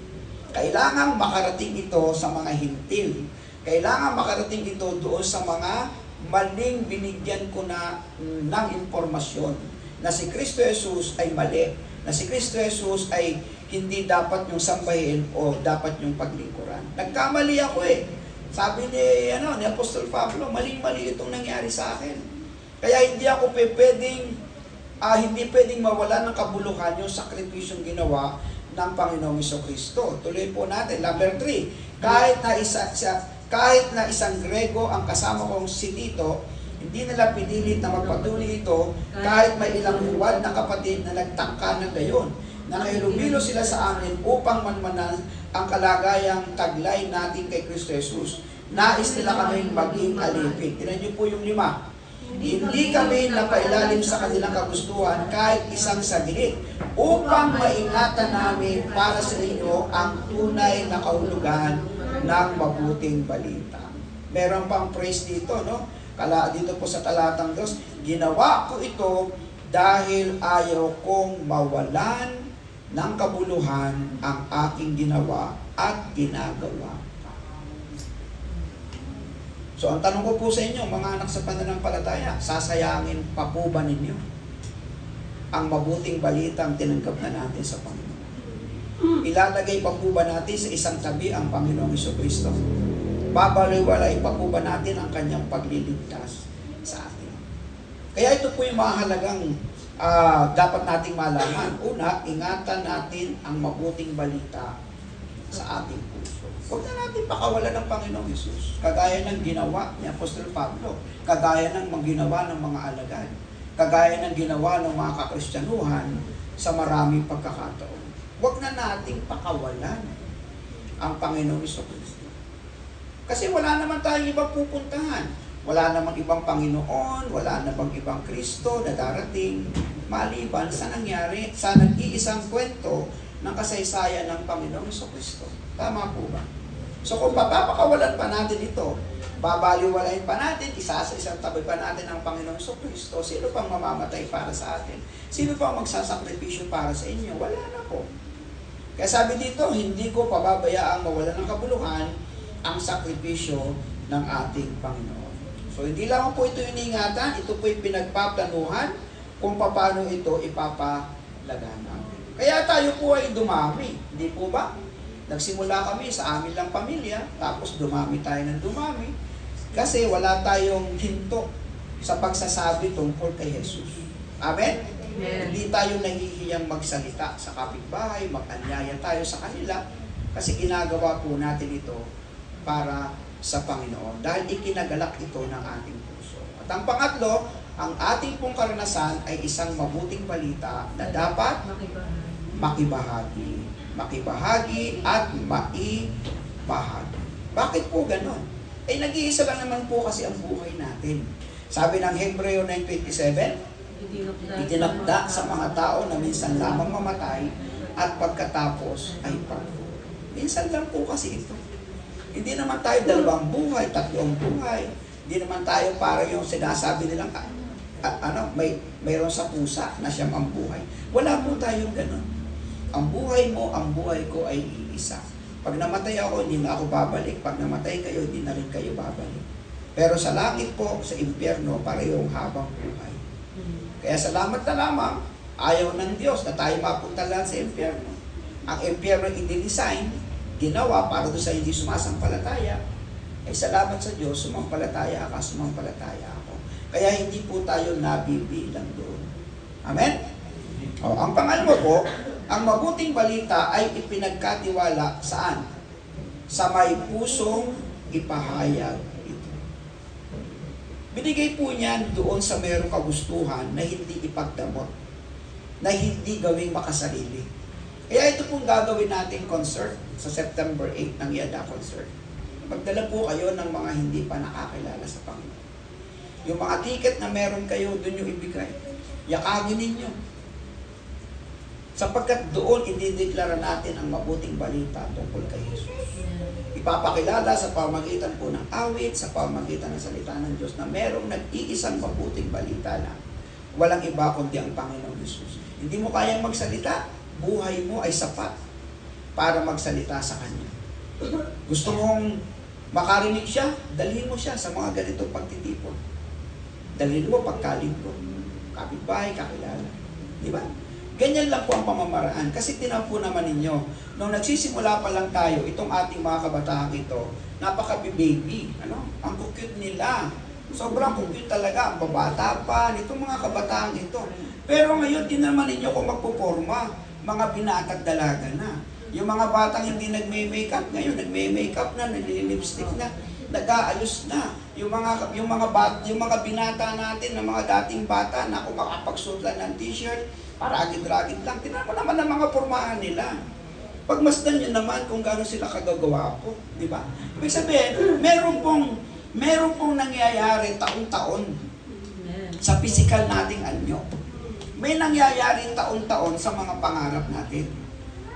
[SPEAKER 6] Kailangang makarating ito sa mga hintil. Kailangan makarating ito doon sa mga maling binigyan ko ng impormasyon na si Kristo Jesus ay mali, na si Kristo Jesus ay hindi dapat yung sambahin o dapat yung paglingkuran. Nagkamali ako eh. Sabi ni Apostol Pablo, mali-mali itong nangyari sa akin. Kaya hindi ako hindi pwedeng mawala ng kabuluhan yung sakripisyong ginawa ng Panginoong Jesucristo. Tuloy po natin. Number 3, kahit na isang Grego ang kasama kong si Tito, hindi nila pinilit na magpatuloy ito kahit may ilang buwan na kapatid na nagtangka ng gayon. Nakahilumilo sila sa amin upang manmanan ang kalagayang taglay natin kay Kristo Jesus. Nais nila kaming maging alipin. Tingnan niyo po yung 5. Hindi kami napailalim sa kanilang kagustuhan kahit isang saglit upang maingatan namin para sa inyo ang tunay na kahulugan ng mabuting balita. Meron pang praise dito, no? Dito po sa talatang 2, ginawa ko ito dahil ayaw kong mawalan ng kabuluhan ang aking ginawa at ginagawa. So ang tanong ko po sa inyo, mga anak sa pananampalataya, sasayangin pa po ba ninyo ang mabuting balitang tinanggap na natin sa Panginoon? Ilalagay pa po ba natin sa isang tabi ang Panginoong Jesucristo? Babaliwalay pa po ba natin ang kanyang pagliligtas sa atin? Kaya ito po yung mahalagang dapat nating malaman. Una, ingatan natin ang mabuting balita sa ating puso. Huwag na natin pakawalan ng Panginoong Hesus. Kagaya ng ginawa ni Apostol Pablo, kagaya ng ginawa ng mga alagad, kagaya ng ginawa ng mga kakristyanuhan sa maraming pagkakataon. Huwag na nating pakawalan ang Panginoong Jesucristo. Kasi wala naman tayong ibang pupuntahan. Wala namang ibang Panginoon, wala namang ibang Kristo na darating maliban sa nangyari, sa nag-iisang kwento ng kasaysayan ng Panginoong Jesucristo. Tama po ba? So kung papapakawalan pa natin ito, babaliwalayin pa natin, isa sa isang tabi pa natin ang Panginoong Jesucristo, sino pang mamamatay para sa atin? Sino pang magsasakripisyo para sa inyo? Wala na po. Kaya sabi dito, hindi ko pababayaang mawalan ng kabuluhan ang sakripisyo ng ating Panginoon. So hindi lang po ito iningatan, ito po yung pinagpaplanuhan kung paano ito ipapalaganap. Kaya tayo po ay dumami, hindi po ba? Nagsimula kami sa amin lang pamilya, tapos dumami tayo ng dumami, kasi wala tayong hinto sa pagsasabi tungkol kay Jesus. Amen? Hindi tayo nahihiyang magsalita sa kapitbahay, mag-anyaya tayo sa kanila, kasi ginagawa po natin ito para sa Panginoon, dahil ikinagalak ito ng ating puso. At ang pangatlo, ang ating pong karanasan ay isang mabuting balita na dapat makibahagi. Makibahagi at maibahagi. Bakit po ganon? Nag-iisa lang naman po kasi ang buhay natin. Sabi ng Hebreo 9:27, itinakda sa mga tao na minsan lamang mamatay at pagkatapos ay pagbuhay. Minsan lang po kasi ito. Hindi naman tayo 2 buhay, 3 buhay. Hindi naman tayo para yung sinasabi nilang mayroon sa pusa na siyang ang buhay. Wala po tayong ganon. Ang buhay mo, ang buhay ko ay iisa. Pag namatay ako, hindi na ako babalik. Pag namatay kayo, hindi na rin kayo babalik. Pero sa langit po, sa impyerno, parehong habang buhay. Kaya salamat na lamang, ayaw ng Diyos na tayo mapunta lang sa impyerno. Ang impyerno i-design, ginawa para doon sa hindi sumasampalataya. Ay salamat sa Diyos, sumampalataya ka, sumampalataya ako. Kaya hindi po tayo nabibilang doon. Amen? Ang pangalawa po, ang mabuting balita ay ipinagkatiwala saan? Sa may pusong ipahayag ito. Binigay po niyan doon sa mayroong kagustuhan na hindi ipagdamot, na hindi gawing makasarili. Kaya ito pong gagawin nating concert sa September 8 ng Yada Concert. Magdala po kayo ng mga hindi pa nakakilala sa Panginoon. Yung mga ticket na meron kayo, doon yung ibigay. Yakagin ninyo. Sapagkat doon idideklara natin ang mabuting balita tungkol kay Jesus. Ipapakilala sa pamagitan po ng awit, sa pamagitan ng salita ng Diyos na merong nag-iisang mabuting balita na walang iba kundi ang Panginoong Jesus. Hindi mo kayang magsalita, buhay mo ay sapat para magsalita sa Kanya. Gusto mong makarinig siya, dalhin mo siya sa mga ganitong pagtitipon. Dalhin mo pagkalingkod, kapitbahay, kakilala. Di ba? Ganyan lang po ang pamamaraan. Kasi tinaw po naman ninyo, nung nagsisimula pa lang tayo, itong ating mga kabataan ito, napaka-baby. Ang cute nila. Sobrang cute talaga. Ang babata pa, itong mga kabataan ito. Pero ngayon, din naman ninyo kung magpuporma, mga binatag dalaga na. Yung mga batang hindi nagme-makeup ngayon, nagme-makeup na, nagli-lipstick na, nag-aayos na. Yung mga binata natin, ng mga dating bata na kung makapagsuot lang ng t-shirt, paragid-ragid lang. Tingnan mo naman ang mga pormahan nila. Pagmasdan nyo naman kung gaano sila kagagawa po, di ba? Ibig sabihin, meron pong nangyayari taon-taon sa physical nating anyo. May nangyayari taon-taon sa mga pangarap natin.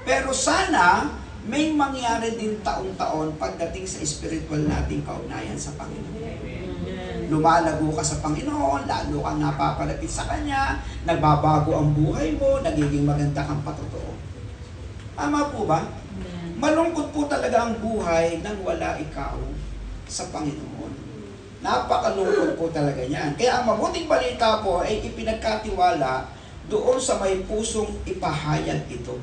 [SPEAKER 6] Pero sana, may mangyari din taon-taon pagdating sa spiritual nating kaugnayan sa Panginoon. lumalago ka sa Panginoon, lalo kang napapalapit sa Kanya, nagbabago ang buhay mo, nagiging maganda kang patotoo. Tama po ba? Malungkot po talaga ang buhay nang wala ikaw sa Panginoon. Napakalungkot po talaga yan. Kaya ang mabuting balita po ay ipinagkatiwala doon sa may pusong ipahayag ito.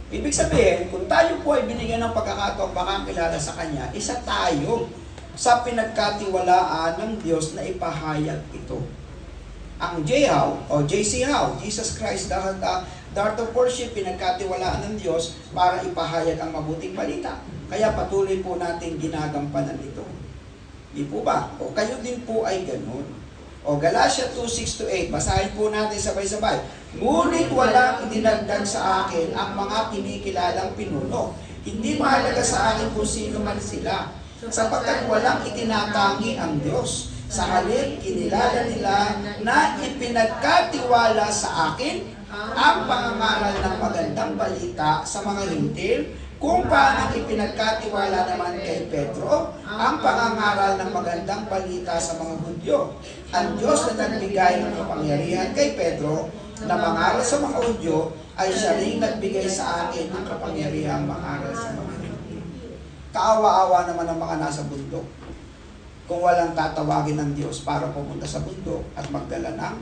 [SPEAKER 6] Ibig sabihin, kung tayo po ay binigyan ng pagkakataong makakilala sa Kanya, isa tayo sa pinagkatiwalaan ng Diyos na ipahayag ito. Ang JHOW o JC How, Jesus Christ, the Heart of Worship, pinagkatiwalaan ng Diyos para ipahayag ang mabuting balita. Kaya patuloy po natin ginagampanan ito. Di po ba? O kayo din po ay ganun. O Galatia 2:6-8, basahin po natin sabay-sabay. Ngunit walang idinagdag sa akin ang mga kinikilalang pinuno. Hindi mahalaga sa akin kung sino man sila, sapagkat walang itinatangi ang Diyos. Sa halip, kinilala nila na ipinagkatiwala sa akin ang pangangaral ng magandang balita sa mga hintil, kung paano ipinagkatiwala naman kay Pedro ang pangangaral ng magandang balita sa mga Hudyo. Ang Diyos na nagbigay ng kapangyarihan kay Pedro na mangaral sa mga Hudyo ay siya ring nagbigay sa akin ng kapangyarihang mangaral sa mga Hintil. Kaawa-awa naman ang mga nasa bundok kung walang tatawagin ng Diyos para pumunta sa bundok at magdala ng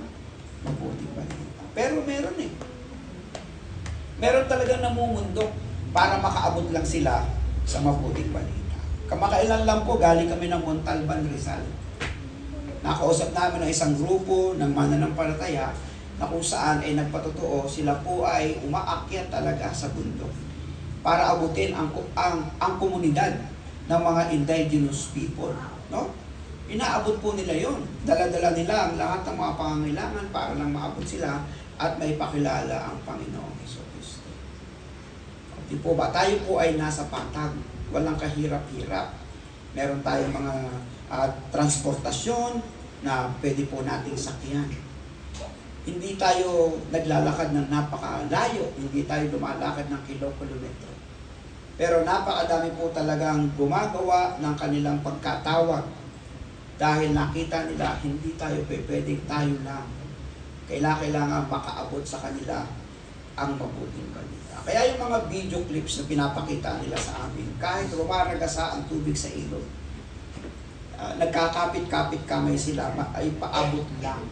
[SPEAKER 6] mabuting balita. Pero meron eh. Meron talagang namumundok para makaabot lang sila sa mabuting balita. Kamakailan lang po, galing kami ng Montalban, Rizal. Nakausap namin ng isang grupo ng mananampalataya na kung saan ay nagpatotoo, sila po ay umaakyat talaga sa bundok para abutin ang komunidad ng mga indigenous people. No? Inaabot po nila yon. Dala-dala nila ang lahat ng mga pangangailangan para lang maabot sila at may pakilala ang Panginoong Jesucristo. Di po ba? Tayo po ay nasa patag. Walang kahirap-hirap. Meron tayong mga transportasyon na pwede po nating sakyan. Hindi tayo naglalakad ng napakalayo. Hindi tayo lumalakad ng kilometro. Pero napakadami po talagang gumagawa ng kanilang pagkatawag dahil nakita nila hindi tayo pwedeng tayo lang. Kailangan makaabot sa kanila ang mabuting balita. Kaya yung mga video clips na pinapakita nila sa amin, kahit rumaragasa ang tubig sa ilog, nagkakapit-kapit kamay sila, ay paabot lang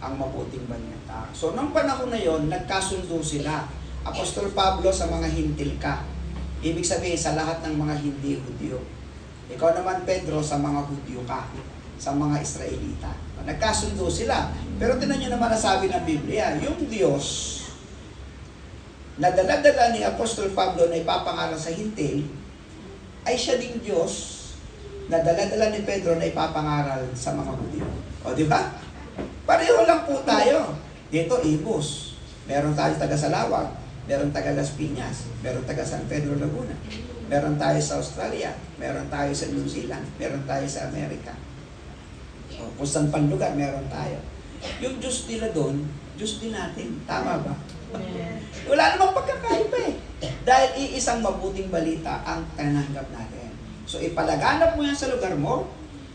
[SPEAKER 6] ang mabuting balita. So, nung panahon na yon, nagkasundo sila. Apostol Pablo sa mga hintil ka. Ibig sabihin, sa lahat ng mga hindi Hudyo. Ikaw naman, Pedro, sa mga Hudyo ka. Sa mga Israelita. Nagkasundo sila. Pero tinan nyo naman ang sabi ng Biblia, yung Diyos na dala-dala ni Apostol Pablo na ipapangaral sa hintil, ay siya ding Diyos na dala-dala ni Pedro na ipapangaral sa mga Hudyo. O, di ba? Pareho lang po tayo. Dito, Ibos. Meron tayo taga Salawag. Meron taga Las Piñas. Meron taga San Pedro Laguna. Meron tayo sa Australia. Meron tayo sa New Zealand. Meron tayo sa Amerika. O, kung saan pang lugar, meron tayo. Yung Diyos nila doon, Diyos din natin. Tama ba? Wala namang pagkakaiba eh. Dahil iisang mabuting balita ang tananggap natin. So ipalaganap mo yan sa lugar mo,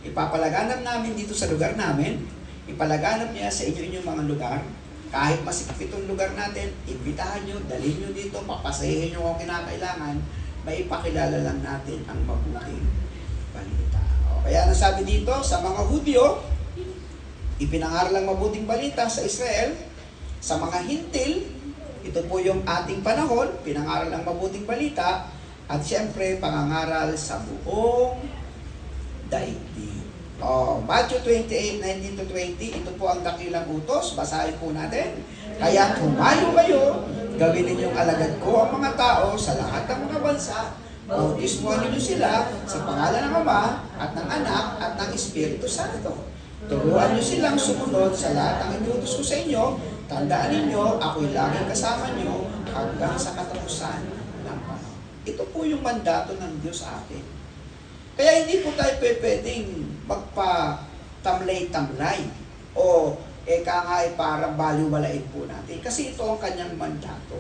[SPEAKER 6] ipapalaganap namin dito sa lugar namin, ipalaganap niya sa inyong mga lugar, kahit masikip itong lugar natin, imbitahan nyo, dalhin nyo dito, papasahin nyo kung kinakailangan, may ipakilala lang natin ang mabuting balita. O, kaya nasabi dito, sa mga Hudyo, ipinangaral ang mabuting balita sa Israel, sa mga hintil, ito po yung ating panahon, pinangaral ang mabuting balita, at siyempre, pangangaral sa buong daigdig. Matthew 28:19-20, ito po ang dakilang utos, basahin po natin. Kaya humayo kayo, gawin ninyong alagad ko ang mga tao sa lahat ng mga bansa, bautismuhan ninyo sila sa pangalan ng Ama, at ng Anak, at ng Espiritu Santo. Turuan niyo silang sumunod sa lahat ng inutos ko sa inyo. Tandaan ninyo, ako'y laging kasama niyo hanggang sa katapusan ng panahon. Ito po yung mandato ng Diyos sa atin. Kaya hindi po tayo pwedeng magpa-tamlay-tamlay o kangay parang baliwalain po natin. Kasi ito ang kanyang mandato.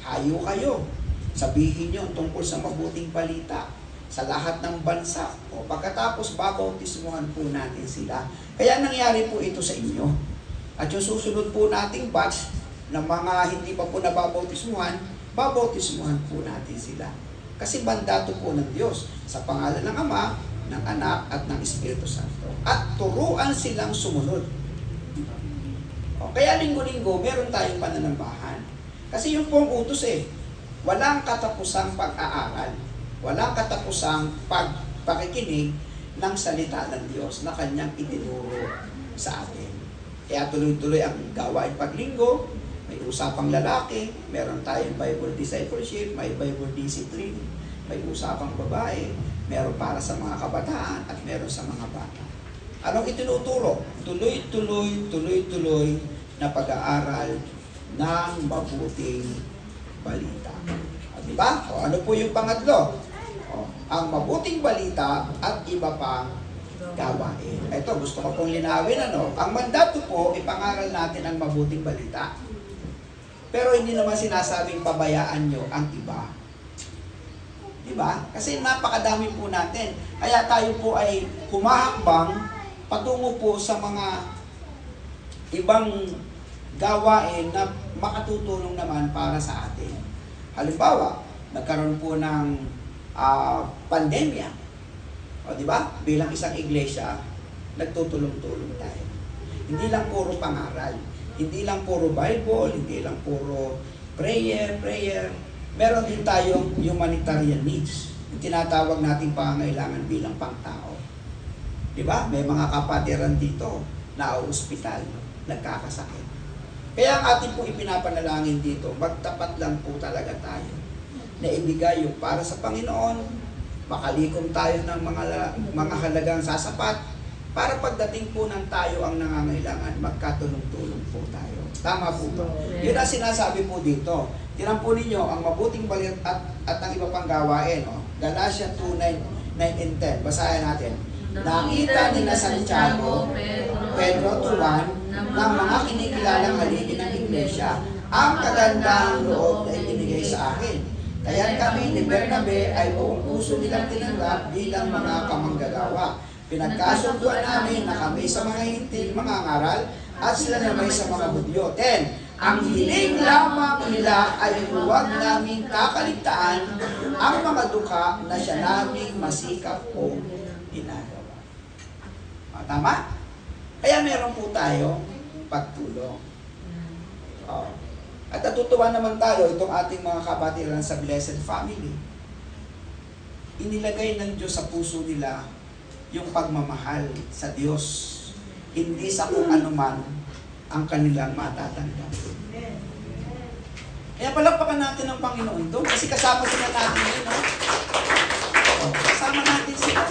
[SPEAKER 6] Hayo kayo. Sabihin niyo tungkol sa mabuting balita sa lahat ng bansa. O pagkatapos, babautismuhan po natin sila. Kaya nangyari po ito sa inyo. At yung susunod po nating batch ng mga hindi pa po nababautismuhan, babautismuhan po natin sila. Kasi mandato po ng Diyos sa pangalan ng Ama, ng Anak, at ng Espiritu Santo. At turuan silang sumunod. O, kaya linggo-linggo, meron tayong pananambahan. Kasi yung pong utos walang katapusang pag-aaral, walang katapusang pakikinig ng salita ng Diyos na kanyang itinuro sa atin. Kaya tuloy-tuloy ang gawain paglinggo, may usapang lalaki, meron tayong Bible discipleship, may Bible discipline, may usapang babae, meron para sa mga kabataan, at meron sa mga bata. Anong itinuturo? Tuloy-tuloy na pag-aaral ng mabuting balita. Diba? O, ano po yung pangatlo? O, ang mabuting balita at iba pang gawain. Ito, gusto ko pong linawin, ang mandato po, ipangaral natin ang mabuting balita. Pero hindi naman sinasabing pabayaan nyo ang iba. Diba? Kasi napakadami po natin. Kaya tayo po ay humahakbang patungo po sa mga ibang gawain na makatutulong naman para sa atin. Halimbawa, nagkaroon po ng pandemya. O di ba? Bilang isang iglesia, nagtutulong-tulong tayo. Hindi lang puro pangaral, hindi lang puro Bible, hindi lang puro prayer. Meron din tayong humanitarian needs. Yung tinatawag nating pangangailangan bilang pangtao. Di ba? May mga kapatiran dito na ospital, nagkakasakit. Kaya ang ating po ipinapanalangin dito, magtapat lang po talaga tayo na ibigay yung para sa Panginoon, makalikom tayo ng mga halagang sasapat, para pagdating po ng tayo ang nangangailangan, magkatulong-tulong po tayo. Tama po ba? Yun ang sinasabi po dito. Tinan po ninyo, ang mabuting balita at ang iba pang gawain. Galatia 2:9 and 10. Basahin natin. Nakita ni na Santiago, Pedro tuwan, ng mga kinikilalang haligi ng iglesia, ang kagandang loob na ibinigay sa akin. Kaya kami ni Bernabe ay buong puso nilang tinanggap bilang mga kamanggagawa. Pinagkasunduan namin na kami sa mga hintil, mga ngaral, at sila naman sa mga Hudyo. 10. Ang hiling lamang nila ay huwag naming kakaligtaan ang mga dukha na siya naming masikap kong ginagawa. Tama? Kaya meron po tayo pagtulong. At natutuwa naman tayo, itong ating mga kabatiran sa Blessed Family. Inilagay ng Diyos sa puso nila yung pagmamahal sa Diyos. Hindi sa kung anuman ang kanilang matatanggap. Kaya palakpakan natin ang Panginoon doon kasi kasama sila natin yun. Kasama natin sila.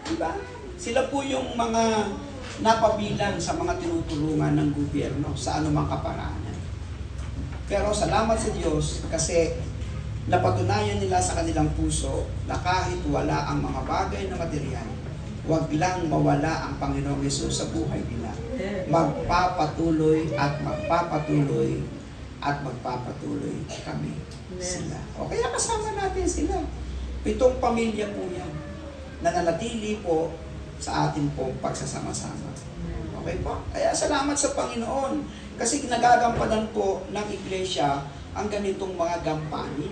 [SPEAKER 6] Diba? Sila po yung mga napabilang sa mga tinutulungan ng gobyerno sa anumang kaparaanan. Pero salamat sa Diyos kasi napatunayan nila sa kanilang puso na kahit wala ang mga bagay na material, huwag lang mawala ang Panginoong Hesus sa buhay nila. Magpapatuloy at magpapatuloy at magpapatuloy kami sila. O kaya kasama natin sila. 7 pamilya po yan na nanatili po sa atin pong pagsasama-sama. Okay po? Kaya salamat sa Panginoon kasi nagagampanan po ng iglesia ang ganitong mga gampanin.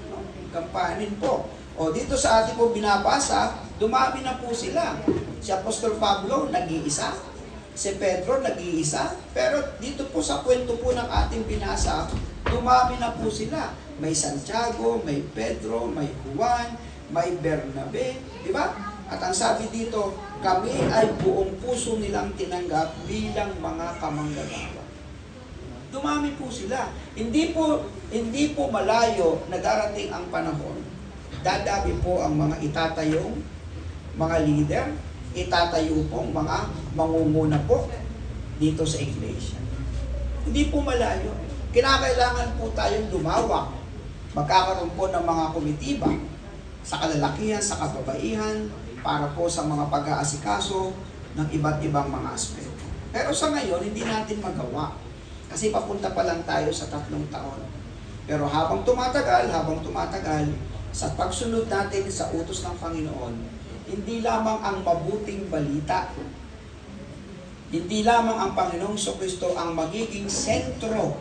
[SPEAKER 6] No? Gampanin po. O dito sa atin po binabasa, dumami na po sila. Si Apostol Pablo, nag-iisa. Si Pedro, nag-iisa. Pero dito po sa kwento po ng ating binasa, dumami na po sila. May Santiago, may Pedro, may Juan, may Bernabe. Diba? At ang sabi dito, kami ay buong puso nilang tinanggap bilang mga kamanggagawa. Dumami po sila. Hindi po malayo na darating ang panahon. Dadami po ang mga itatayong mga leader, itatayo pong mga mangunguna po dito sa iglesia. Hindi po malayo. Kinakailangan po tayong lumawak. Magkakaroon po ng mga komitiba sa kalalakihan, sa kababaihan, para po sa mga pag-aasikaso ng iba't ibang mga aspeto. Pero sa ngayon, hindi natin magawa. Kasi papunta pa lang tayo sa 3 taon. Pero habang tumatagal, sa pagsunod natin sa utos ng Panginoon, hindi lamang ang mabuting balita, hindi lamang ang Panginoong Kristo ang magiging sentro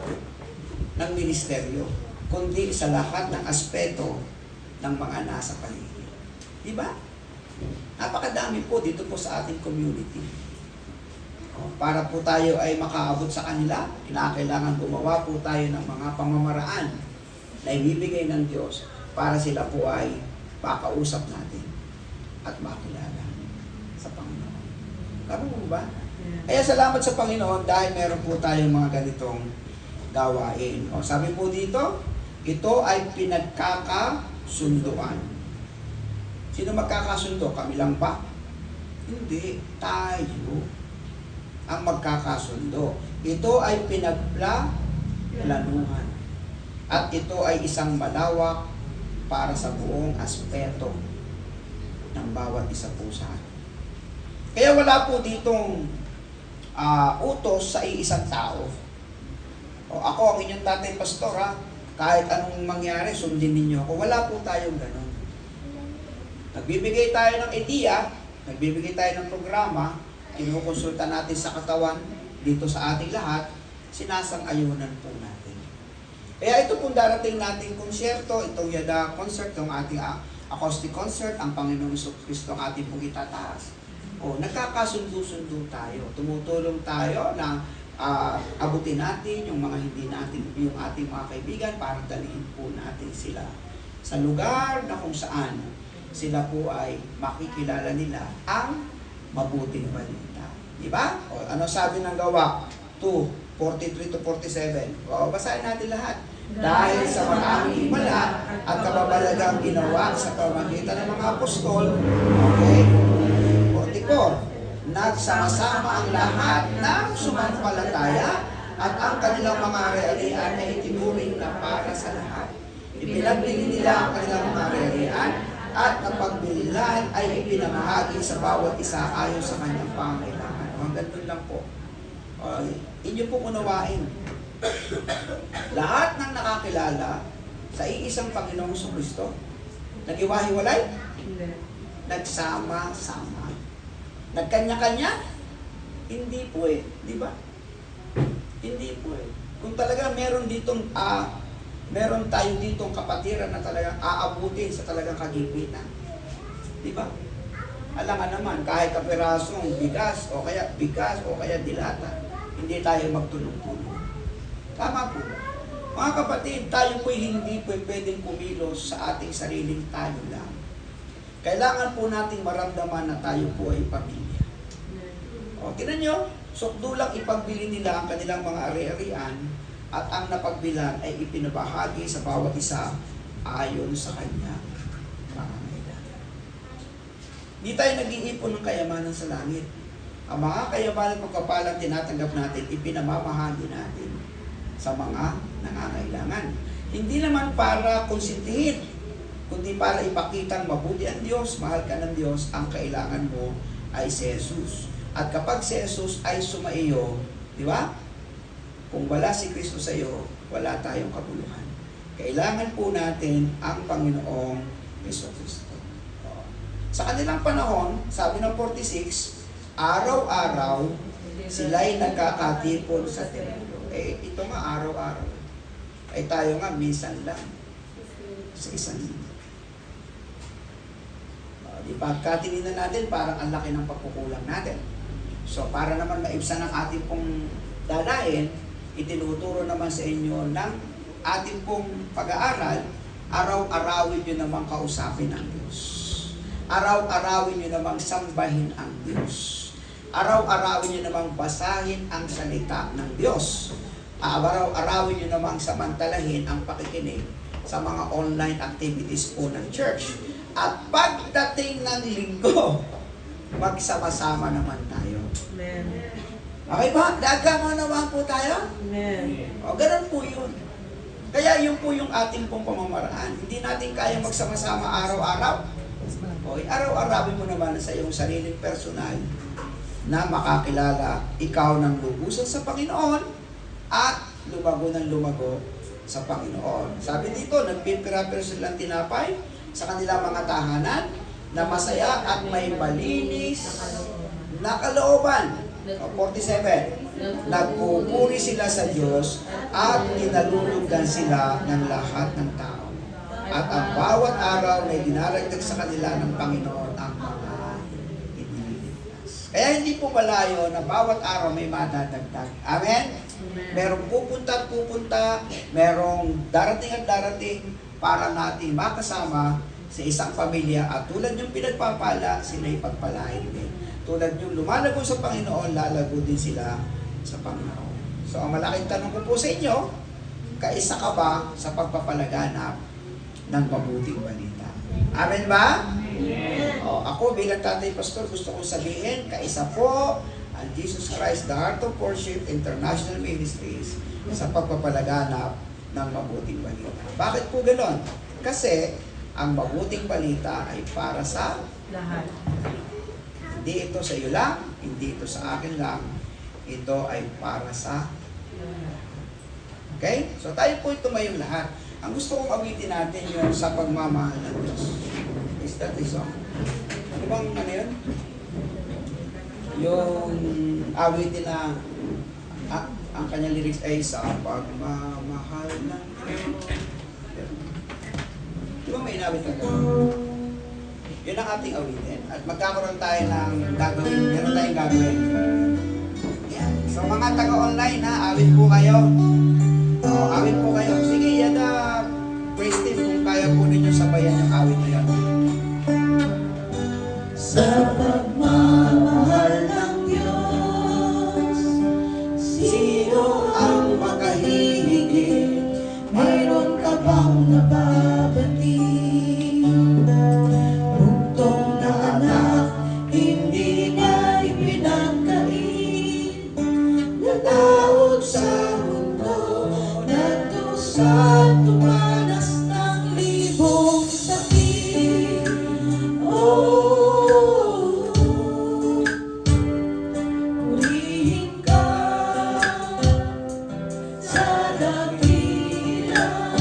[SPEAKER 6] ng ministeryo, kundi sa lahat ng aspeto ng mga nasa paligid. Di ba? Napakadami po dito po sa ating community. Para po tayo ay makaabot sa kanila, kailangan gumawa po tayo ng mga pamamaraan na ibibigay ng Diyos para sila po ay makausap natin at makilala sa Panginoon. Tama mo ba? Kaya salamat sa Panginoon dahil meron po tayong mga ganitong gawain. O, sabi po dito, ito ay pinagkakasunduan. Sino magkakasundo? Kami lang ba? Hindi. Tayo ang magkakasundo. Ito ay pinagplanuhan. At ito ay isang malawak para sa buong aspeto ng bawat isa po sa atin. Kaya wala po ditong utos sa iisang tao. O, ako ang inyong tatay pastor ha, kahit anong mangyari, sundin ninyo ako. Wala po tayong ganun. Nagbibigay tayo ng ideya, nagbibigay tayo ng programa, kinukonsulta natin sa katawan, dito sa ating lahat, sinasang-ayunan po natin. Kaya ito pong darating nating konsyerto, itong Yada concert, itong ating acoustic concert, ang Panginoong Kristo ang ating pong itataas. O, nagkakasundo-sundo tayo, tumutulong tayo na abutin natin yung mga hindi natin, yung ating mga kaibigan para dalhin po natin sila sa lugar na kung saan sila po ay makikilala nila ang mabuting balita. Di ba? O, ano sabi ng Gawa 2:43 to 47? O, basahin natin lahat. Dahil sa maraming himala at kababalagang ginawa sa pamagitan ng mga apostol, okay, 44, nagsama-sama ang lahat ng sumampalataya at ang kanilang mga ari-arian ay itinuring na para sa lahat. Ipinagbili nila ang kanilang mga ari-arian at napagbilihan ay ipinamahagi sa bawat isa ayon sa kanyang pangailangan. Hanggang doon lang po. Inyo pong unawain. Lahat ng nakakilala sa iisang Panginoong Kristo, nag-iwahiwalay? Nagsama-sama. Nagkanya-kanya? Hindi po eh. Di ba? Hindi po eh. Kung talaga meron tayo ditong kapatiran na talagang aabutin sa talagang kagipitan. Di ba? Alangan naman, kahit kapirasong bigas o kaya dilata, hindi tayo magtulong-tulong. Tama po. Mga kapatid, tayo po'y hindi pwedeng kumilos sa ating sariling tayo lang. Kailangan po nating maramdaman na tayo po ay pamilya. O, tinan nyo, sukdulang ipagbili nila ang kanilang mga ari-arian at ang napagbilan ay ipinabahagi sa bawat isa ayon sa kanya pangangailangan. Di tayo nag-iipon ng kayamanan sa langit. Ang mga kayamanan pagkapalang tinatanggap natin, ipinamamahagi natin sa mga nangangailangan. Hindi naman para konsintihin, kundi para ipakitang mabuti ang Diyos, mahal ka ng Diyos, ang kailangan mo ay si Jesus. At kapag si Jesus ay sumaiyo, di ba? Kung wala si Kristo sa iyo, wala tayong kabuluhan. Kailangan po natin ang Panginoong Kristo. Sa kanilang panahon, sabi ng 46, araw-araw sila'y nagkakatipon sa templo. Ito nga araw-araw. Tayo nga minsan lang sa isang linggo. Di ba? Katingin natin parang ang laki ng pagkukulang natin. So para naman maibsan ang ating pong dalahin, itinuturo naman sa inyo ng ating pong pag-aaral, araw-arawin nyo namang kausapin ang Diyos. Araw-arawin nyo namang sambahin ang Diyos. Araw-arawin nyo namang basahin ang salita ng Diyos. Araw-arawin nyo namang samantalahin ang pakikinig sa mga online activities po ng church. At pagdating ng linggo, magsama-sama naman tayo.
[SPEAKER 7] Amen.
[SPEAKER 6] Okay ba? Nagkama naman po tayo?
[SPEAKER 7] Amen.
[SPEAKER 6] O, ganun po yun. Kaya yun po yung ating pong pamamaraan. Hindi natin kaya magsama-sama araw-araw. O, araw-arawin mo naman sa iyong sariling personal na makakilala ikaw ng lubusan sa Panginoon at lumago ng lumago sa Panginoon. Sabi dito, nagpipira-pira silang tinapay sa kanilang mga tahanan na masaya at may malinis na kalooban. O, 47. Nagpupuri sila sa Diyos at ninalulugdan sila ng lahat ng tao. At ang bawat araw na dinaragdag sa kanila ng Panginoon ang mga iniligtas. Kaya hindi po malayo na bawat araw may madadagdag. Amen? Merong pupunta at pupunta, merong darating at darating para natin makasama sa isang pamilya at tulad yung pinagpapala, sila'y pagpalain din. Tulad yung lumalago sa Panginoon, lalago din sila sa Panginoon. So ang malaking tanong ko po sa inyo, kaisa ka ba sa pagpapalaganap ng mabuting balita? Amen ba? O, ako bilang tatay pastor, gusto kong sabihin, kaisa po ang Jesus Christ, the Heart of Worship International Ministries sa pagpapalaganap ng mabuting balita. Bakit po gano'n? Kasi ang mabuting balita ay para sa lahat. Hindi ito sa iyo lang, hindi ito sa akin lang, ito ay para sa lahat. Okay? So tayo po tumayong lahat. Ang gusto kong awitin natin yung sa pagmamahal ng Diyos. Is that the song? Ano bang ano yun? Yung awitin na ang kanyang lyrics ay sa pagmamahal ng Diyos. Di ba may inawit na gano'n? Yun ang ating awitin. At magkakaroon tayo ng gagawin. Meron tayong gagawin. Yan. So mga taga-online ha, awit po kayo. O, awit po kayo. Sige, yan na praise team kung kaya po ninyo sabayan yung awit na yan.
[SPEAKER 1] Sa pagmamahal ng Diyos, sino ang makahihigit? Mayroon ka bang nababati? Bugtong na anak, hindi na ipinagkait. Natawag sa mundo, nagdusa, tumanas ng libong sakit. Oh, purihin ka sa dakilang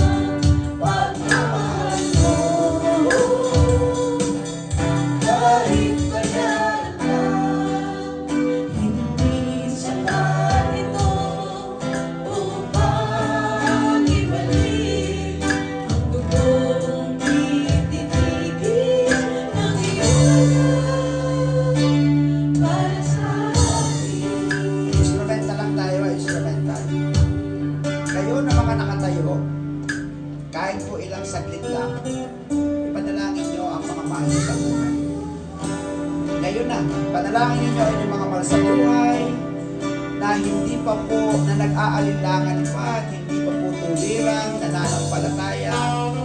[SPEAKER 1] pagmamahal mo. Kahit bayan lang, hindi sapat ito upang ibalik ang dugong tititigil ng iyong anak para sa akin.
[SPEAKER 6] Instrumental lang tayo, instrumental. Kayo na mga nakatayo, kahit po ilang saglit lang, ipanalangin nyo ang mga mahal nyo sa buhay. Ngayon na, panalangin ninyo ang inyong mga mahal sa buhay na hindi pa po, na nag-aalinlangan pa at hindi pa po tulirang nananampalataya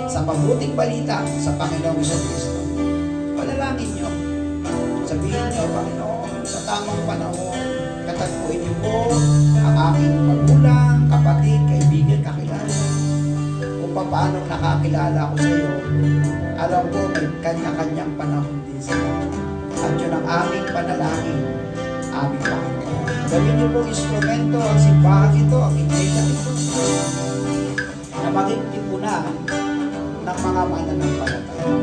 [SPEAKER 6] sa mabuting balita sa Panginoong Kristo. Panalangin nyo. Sabihin nyo, Panginoon, sa tamang panahon, katagpuin niyo po ang aking magulang, kapatid, kaibigan, kakilala. Kung paano nakakilala ko sa iyo, alam ko may kanya-kanyang panahon din sila. At yun ang aming panalangin, aming Panginoon. Gawin niyo po instrumento, ang simbahan ito, ang iglesia ito, na maging tipunan ng mga mananampalataya.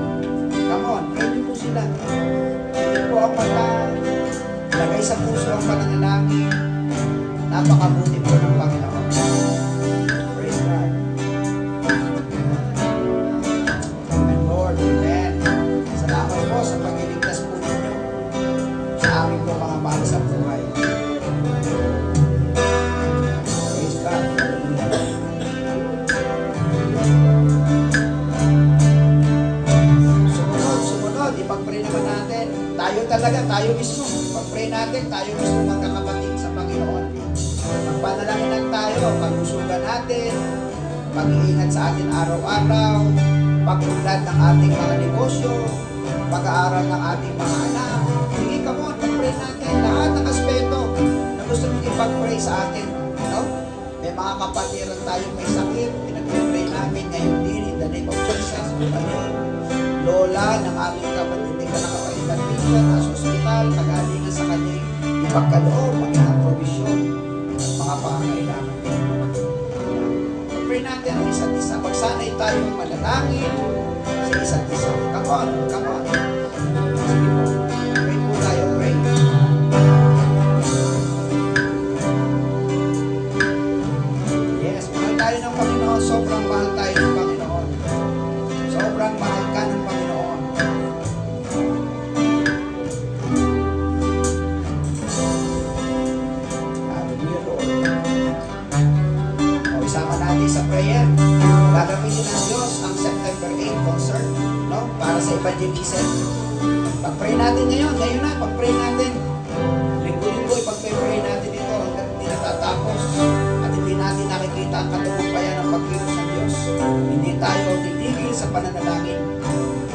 [SPEAKER 6] Come on, pray niyo po sila. Pray po ang mata, lagay sa puso ang pananalangin. Napakabuti po ng Panginoon. Praise God. Amen, Lord. Amen. Salamat po sa pagliligtas po ninyo sa aming po mga mahal sa buhay. Praise God. Sumunod. Ipag-pray naman natin. Tayo talaga, tayo mismo. Pag-pray natin, tayo mismo magkakapatid sa Panginoon. Magpanalangin lang tayo, pag-usugan natin, pag-iingat sa atin araw-araw, pag-unlad ng ating mga negosyo, pag-aaral ng ating mga anak. Sige, come on, pag-pray natin lahat ng aspeto na gusto mong ipag-pray sa atin. No? May mga kapatiran tayong may sakit, pinag-pray namin ngayon din in the name of Jesus. Lola ng aming kapatid, hindi ka nakapagkatigan, nasa ospital, nag-alingan sa kanyang ipagkaloob, maging provision, mga pangangailangan. Pag-pray natin ang isa't isa. Magsanay tayong manalangin sa isa't isa. Come on, come on. Sige po. Pray po tayo, pray. Yes, mahal tayo ng Panginoon. Sobrang mahal tayo ng Panginoon. Sobrang mahal ka ng Panginoon. Hallelujah, Lord. O, isama natin sa prayer. Gagamitin ng Diyos ang September 8 concert, no? Para sa evangelism. Pag-pray natin ngayon na, pag-pray natin. Linggo-linggo, ipag-pray natin ito hanggang hindi natatapos. At hindi natin nakikita ang katagumpayan ng pagkilos ng Diyos. Hindi tayo titigil sa pananalangin.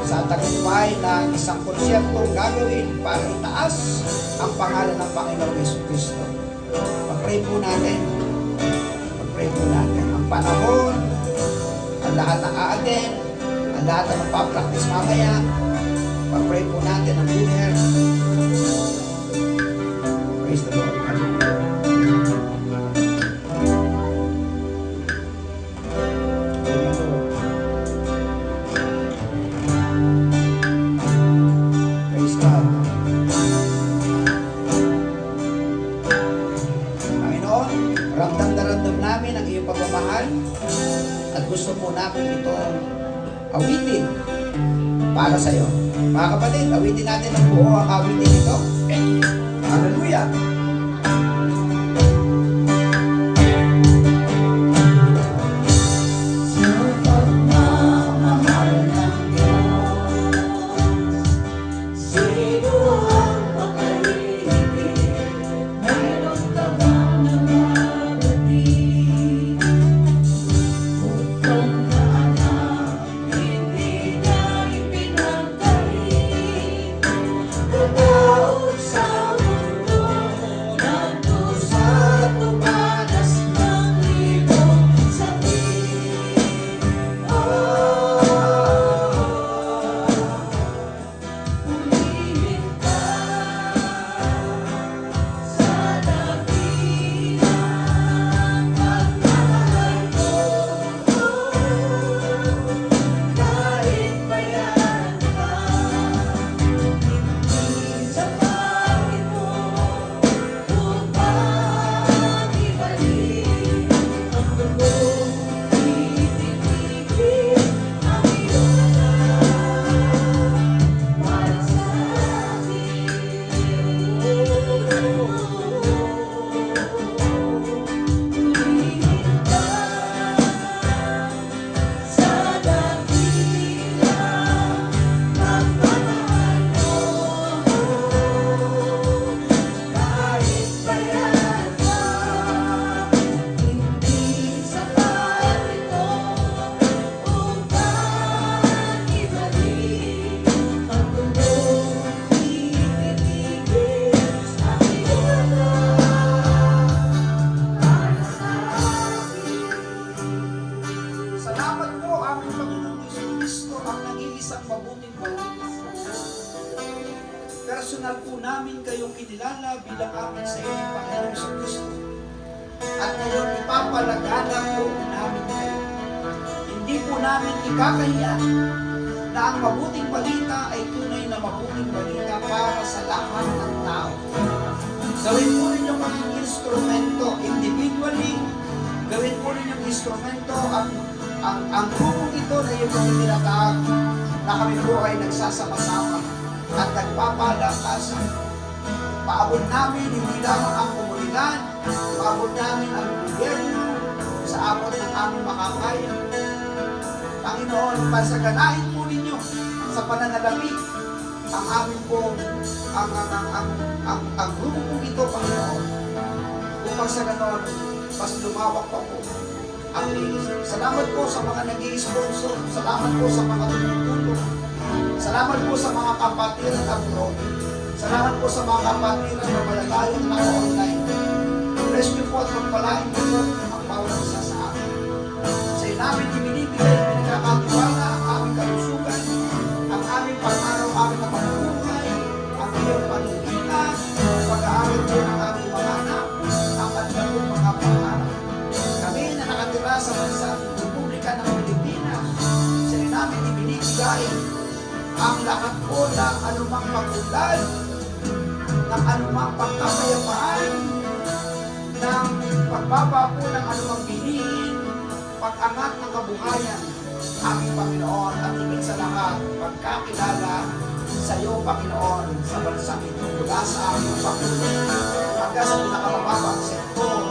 [SPEAKER 6] Sa tagumpay na isang konsyertong gagawin para itaas ang pangalan ng Panginoong Jesucristo. Pag-pray po natin. Pag-pray po natin. Ang panahon, ang lahat na a-attend, ang lahat na magpa-practice mamaya, pag-pray po natin ang good health. Praise the Lord. Praise God. Panginoon, ramdam na ramdam namin ang iyong pagmamahal at gusto po namin ito awitin para sa iyo. Mga kapatid, awitin natin ng buo ang awitin ito. Hallelujah! personal po namin kayong kinilala bilang aming sa inyo, Panginoong Jesucristo. At ngayon, ipapalaganap po namin kayo. Hindi po namin ikakahiya na ang mabuting balita ay tunay na mabuting balita para sa lahat ng tao. Gawin po ninyong maging instrumento individually, gawin po ninyong instrumento ang grupong ito na yung mga tinatawag na kami po ay nagsasama-sama at nagpapalakasan. Paabot namin hindi lamang ang komunidad, paabot namin ang gobyerno sa abot ng aming makakaya. Panginoon, pasaganahin po ninyo sa pananalapi ang amin po, ang grupo po ito, Panginoon. Upang sa ganon, mas lumawak pa po ang ministry. Salamat po sa mga nag-i-sponsor. Salamat po sa mga tumutulong. Salamat po sa mga kapatiran abroad. Salamat po sa mga kapatiran na malalayo na naka-online. Bless niyo po at magpalain niyo po ang bawat isa sa amin. Sa namin ibinibigay, pinagkakatiwala ang aming kalusugan, ang aming pang-araw-araw na pamumuhay, ang iyong panunina, pag-aaral po ng aming mga anak, ang kanilang po mga pangarap. Kami na nakatira sa bansa Republika ng Pilipinas, sa namin ibinibigay ibigay ang lahat po ng anumang pagulad, ng anumang pagkapayapaan, ng pagbaba po ng anumang bilihin, pag-angat ng kabuhayan, aming Panginoon, at higit sa lahat, pagkakilala sa iyo, Panginoon, sa bansang ito, mula sa aming Panginoon, hanggang sa pinakamababang sektor